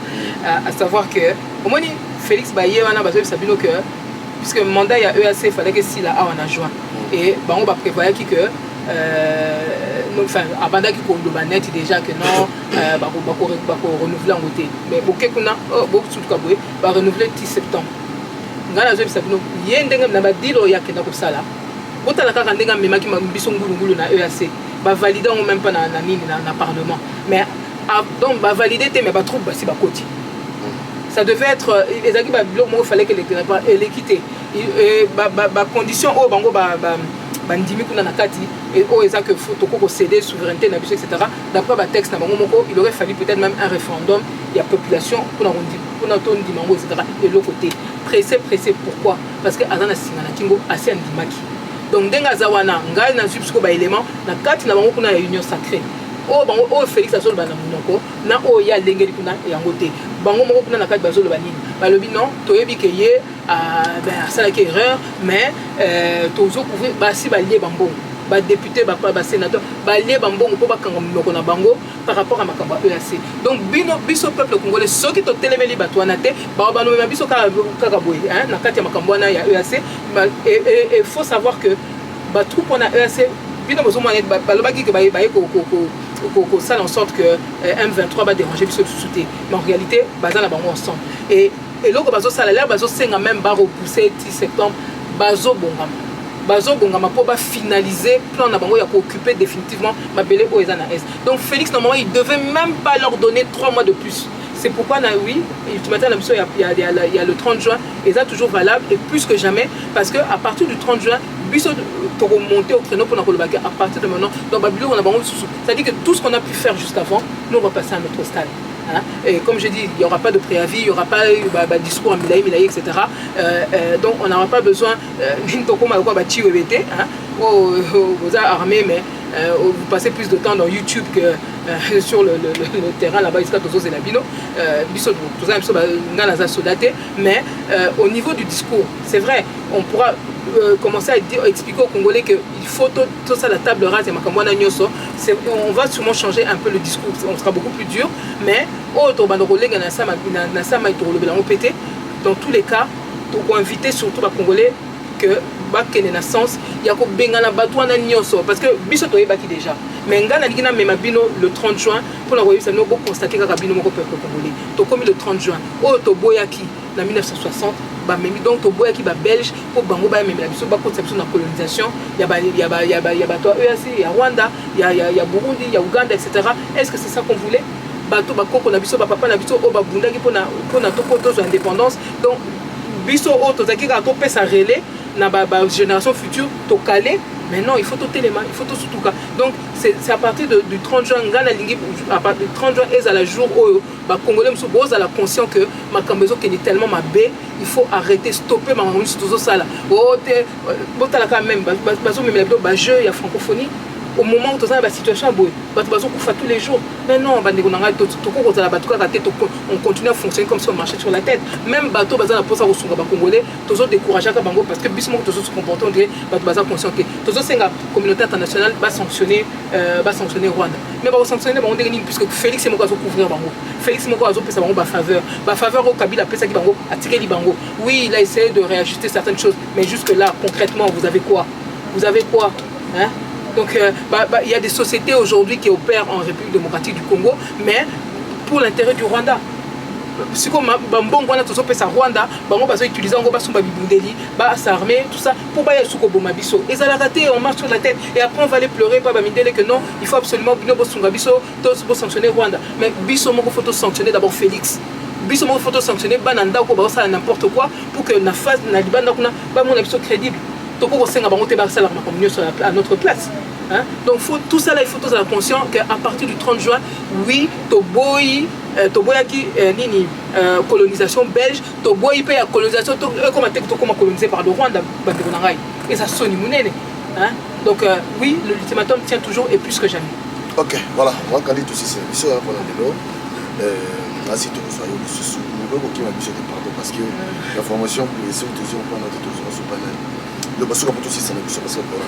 à savoir que au moins Félix Baye on a besoin de Sabino que puisque le mandat il y a EAC, il fallait que s'il a en juin et on va prévoir que enfin avant d'avoir le banet déjà que non renouveler en côté mais ok qu'on a beaucoup tout cas va renouveler 10 septembre ngana zo Sabino yendenge na badilo ya kenda ko sala botala kaka ndenga memaki mabiso ngulungulu na EAC va valider même pas dans le Parlement. Mais donc, va valider, mais va trop si côté. Ça devait être. Les amis, il fallait que l'équité. Condition, bango, bandimi kuna nakati et que faut céder souveraineté etc. D'après le texte il aurait fallu peut-être même un référendum. Il y a population pour entendre dimango etc. De l'autre côté pressé pourquoi parce que azana singana kingo assez andimaki. Donc denga zawana ngai na subsko ba élément na kati na bango kuna ya union sacrée bango Félix azolo bana munoko na ya lengeli kuna yango te bango moko kuna na kati bazolo banini balobi non toyebi ke ye ça qui erreur mais tozo couvrir basi balie bambongo ba député ba sénateur balie bambongo po bakanga munoko na bango par rapport à makambo EAC. Donc biso peuple congolais soki to telemeli bato wana te ba balomema biso kaka boye hein na kati ya makambo na ya EAC et faut savoir que ba troupe on a EAC bino bozo mwana balobaki ke baye ko ça en sorte que M23 va déranger biso tout mais en réalité bazana bango ensemble et loko bazo sala là bazo senga même ba repousser 10 septembre bazo bongama pour finaliser plan na bango ya ko occuper définitivement mabele o ezana est. Donc Félix normalement il devait même pas leur donner 3 mois de plus. C'est pourquoi oui, il y a le 30 juin et ça toujours valable et plus que jamais parce que à partir du 30 juin pour remonter au créneau pour nous à partir de maintenant donc c'est-à-dire que tout ce qu'on a pu faire jusqu'avant nous on va passer à notre stade. Hein? Et comme je dis, il n'y aura pas de préavis, il n'y aura pas de discours à Milaï, etc. Donc on n'aura pas besoin aux armées, mais vous passez plus de temps dans YouTube que sur le terrain là-bas, mais au niveau du discours, c'est vrai, on pourra commencer à expliquer aux Congolais qu'il faut tout ça la table rase et on va sûrement changer un peu le discours, on sera beaucoup plus dur, mais dans tous les cas, pour inviter surtout les Congolais que bakene na sens ya ko bengana batwana nyonso parce que biso to yebaki déjà mais ngana likina mema bino le 30 juin pour la royaume no bo constater kaka bino moko peuple congolais to comme le 30 juin o to boyaki na 1960 ba memi donc to boyaki ba belge pour bango ba memi la biso ba conception na colonisation ya ba to EAC ya Rwanda ya Burundi ya Uganda etc. Est-ce que c'est ça qu'on voulait bato ba koko na biso ba papa na biso o ba bundaki pour na to koto zo indépendance donc biso o to zaki ka to pesa relais na ba génération future to calé maintenant il faut tout élément il faut tout surtout cas donc c'est à partir du 30 juin ngana lingi à partir du 30 juin et à la jour où ba congolais muso boza la conscient que makambezo qui est tellement mabé il faut arrêter stopper makambezo tout ça là oh te botala quand même bazo même ba jeu ya francophonie au moment où la situation est tous les jours. Mais non, on continue à fonctionner comme si on marchait sur la tête. Même bateau bazar pour ça au Congolais, toujours découragé parce que bismo toujours se comporter on dirait bazar conscient que toujours c'est la communauté internationale va sanctionner Rwanda. Mais va sanctionner on dirait puisque Félix c'est mon cas couvrir bango. Félix mon cas pesa bango ba faveur au Kabila pesa ki bango atikeli bango. Oui, il a essayé de réajuster certaines choses, mais jusque là concrètement vous avez quoi? Hein? Donc il y a des sociétés aujourd'hui qui opèrent en République démocratique du Congo, mais pour l'intérêt du Rwanda. Si comme Bambon Rwanda tout ça Rwanda, Bango va utiliser un gros somba bibundeli, ba s'armer tout ça pour pas y aller sous Bomabiso. Et ça l'a raté, on marche sur la tête et après on va aller pleurer pas bamindele que non, il faut absolument bino bosunga biso, tous pour sanctionner Rwanda. Mais biso moko faut sanctionner d'abord Félix. Biso moko faut sanctionner bananda ko ba ça n'importe quoi pour que na phase na libanda kuna ba mon biso crédible. Toko ko senga bango te ba ça la comme mieux à notre place. Hein? Donc tout ça là, il faut tous être conscient qu'à partir du 30 juin, oui, Toboyi qui nini colonisation belge, Toboyi paye la colonisation, comment colonisé par le Rwanda, et ça sonne monnaie. Hein? Donc oui, l'ultimatum tient toujours et plus que jamais. Ok, voilà, moi quand je dis aussi c'est ça pour l'anglais. Ainsi tout ça, nous devons qu'il m'a dit pardon parce que l'information pour les autres on prend notre toujours sur panel. Le basso pour tous c'est ça parce que pour la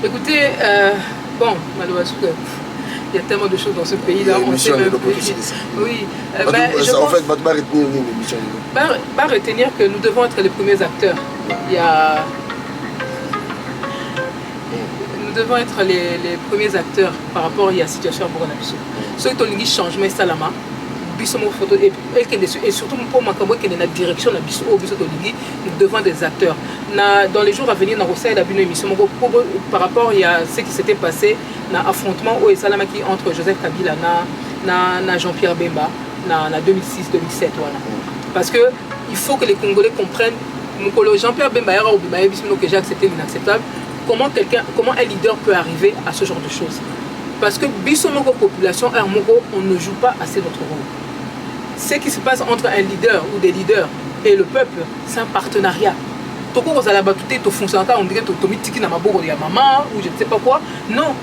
écoutez, bon, malheureusement, il y a tellement de choses dans ce pays-là. On sait même plus. Oui. Je en pense, fait, pas retenir que nous devons être les premiers acteurs. Nous devons être les premiers acteurs par rapport à la situation à Burkina-Faso. Ceux qui ont un changement, Salama. Et surtout pour moi, quand il y a une direction, nous devons des acteurs. Dans les jours à venir, nous avons une émission par rapport à ce qui s'était passé dans l'affrontement entre Joseph Kabila et Jean-Pierre Bemba en 2006-2007. Voilà. Parce qu'il faut que les Congolais comprennent Jean-Pierre Bemba que j'ai accepté l'inacceptable. Comment un leader peut arriver à ce genre de choses? Parce que Bissomoko population, on ne joue pas assez notre rôle. Ce qui se passe entre un leader ou des leaders et le peuple, c'est un partenariat. Toko vous allez battre tout fonctionnaire, on dirait que Tiki na maboko ya maman ou je ne sais pas quoi. Non,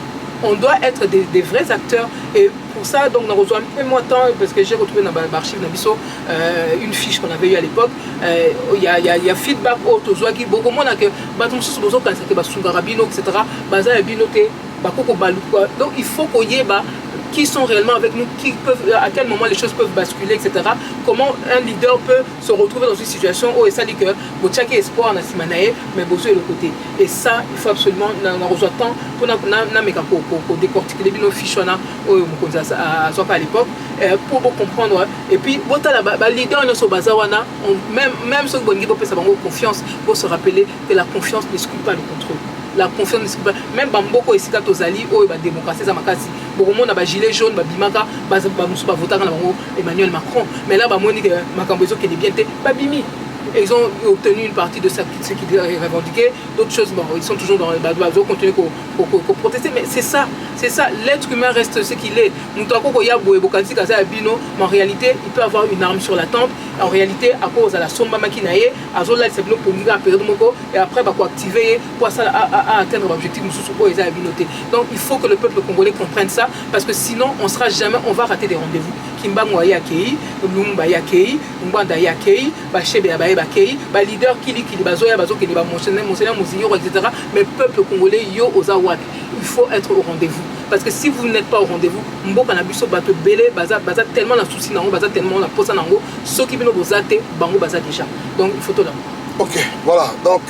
on doit être des vrais acteurs et pour ça donc on reçoit un peu moins de temps parce que j'ai retrouvé dans l'archive d'Abisso une fiche qu'on avait eu à l'époque. Il y a feedback auto soit qui beaucoup moins que bateau sous besoin quand c'était basungarabino etc. Baza binoté bakoko balukwa. Donc il faut qu'on y ait qui sont réellement avec nous, à quel moment les choses peuvent basculer, etc. Comment un leader peut se retrouver dans une situation où ça dit que Bochake espoir na simanae, mais Bozo est le côté. Et ça, il faut absolument on reçoit tant pour décortiquer les bino fichona à l'époque pour comprendre. Et puis le leader ne se bazawana, même ceux qui ont confiance, pour se rappeler que la confiance n'exclut pas le contrôle. La confiance ne pas même bamboko esika tozali oyo ba démocratie za makasi bokomo na ba gilet jaune ba bimaka ba musu ba votaka na bango Emmanuel Macron mais là ba moni que makambo ezo kende bien te ba bimi ils ont obtenu une partie de ce qu'ils revendiquaient, d'autres choses, bon, ils sont toujours dans le bas, ils ont continué à protester, mais c'est ça, l'être humain reste ce qu'il est. Mais en réalité, il peut avoir une arme sur la tempe, en réalité, à cause de la somba makinaye, à zone là, c'est pour nous et après, bah, activer pour atteindre l'objectif. Donc, il faut que le peuple congolais comprenne ça, parce que sinon, on va rater des rendez-vous. Kimba Mouaya Kei, Lumba Yakei, Mbanda Yakei, Bachebe Abaye Bakei, leader Kili Bazoya Bazo Kili Monseigneur Mouzio, etc. Mais le peuple congolais, Yo Ozawak, il faut être au rendez-vous. Parce que si vous n'êtes pas au rendez-vous, Mboka Nabiso Bato Bele, Baza tellement la souci Nango, Baza tellement la posa Nango, ceux qui viennent au Zate, Bango Baza déjà. Donc il faut tout là. Ok, voilà, donc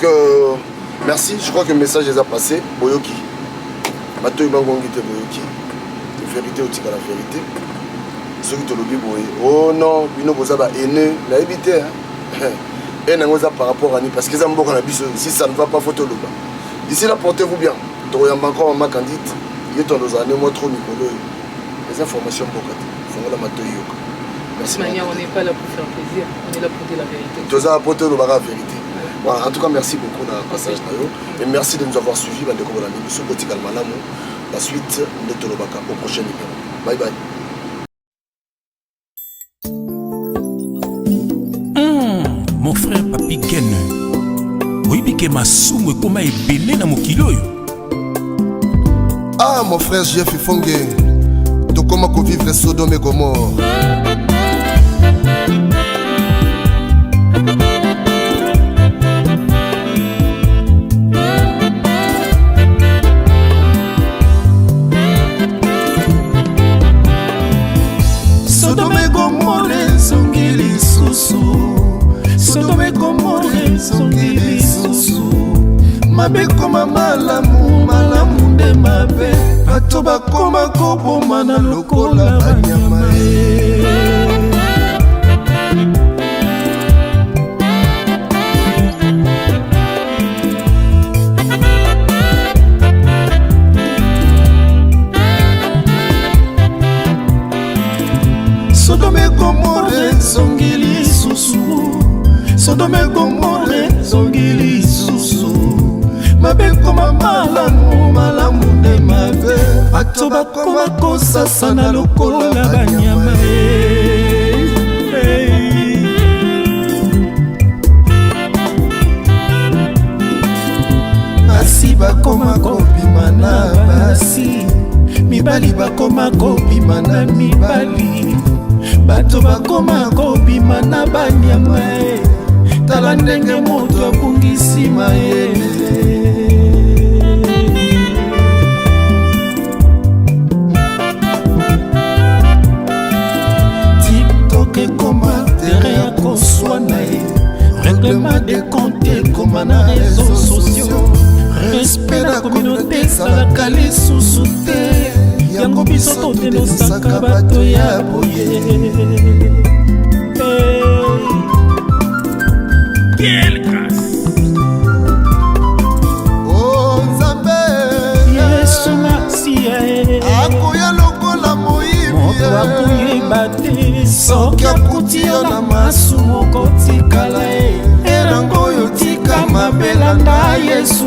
merci, je crois que le message est passé. Boyoki. Bato Ibangongi te Boyoki. La vérité au tika la vérité. Ceux qui te le disent, oh non, bino bozaba haineux, la évité. Et par rapport à nous, parce que si ça ne va pas, il faut te le dire. D'ici là, portez-vous bien. Tu as encore ma candidate, il y a des années, moi trop Nicolo. Les informations, merci. De toute manière, on n'est pas là pour faire plaisir, on est là pour dire la vérité. Tu as apporté la vérité. Voilà, en tout cas, merci beaucoup pour le passage. Et merci de nous avoir suivis. La suite de Tolobaka au prochain numéro. Bye bye. Mon frère Papi Ken, oui, que ma soume comme est belé dans mon kilo. Ah, mon frère Jeff Fongue, tu comment vivre Sodome et Gomorre. Sodome et Gomorre, Songili Sousou. Sodome Gomorre, Songili Sousou. Mabe koma malamu, malamu. nde mabe bato bakoma kobomana lokola banyama Sodome Gomorre zongili susu Sodome Gomorre zongili susu Mabe koma malamu nde mabe bato bakoma kosasa na lokola banyama basi bakoma kobima na basi mibali bakoma kobima na mibali bato bakoma kobima na banyama tala ndenge moto abungisi mayele TikTok ekoma tere ya koswana ye règlement de compte ekoma na réseaux sociaux respect na communauté ezalaka lisusu te yango biso totenosaka bato ya boye Quelle grâce Oh Nzambe Yesu Masia akoya lokola moyibi moto akoyeba te soki akuti yo na masumu kotikala erango oyo tika mabelanda Yesu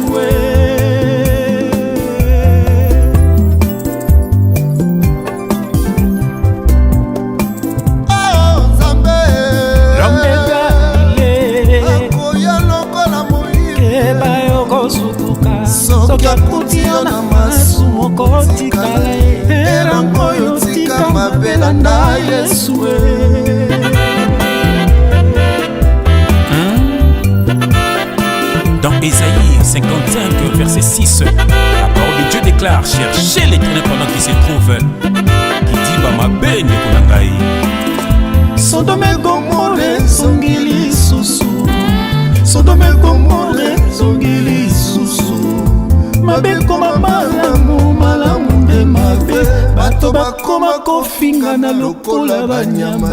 soki akuti yo na masumu kotikala erango oyo tika mabelanda Yesu Dans Ésaïe 55 verset 6, la parole de Dieu déclare: cherchez l'Éternel pendant qu'il se trouve, qui dit bamabe nekonangai. Sodome Gomorre zongili susu Sodome Gomorre zongili susu mabe koma malamu nde mabe bato bakoma kofinga na lokola banyama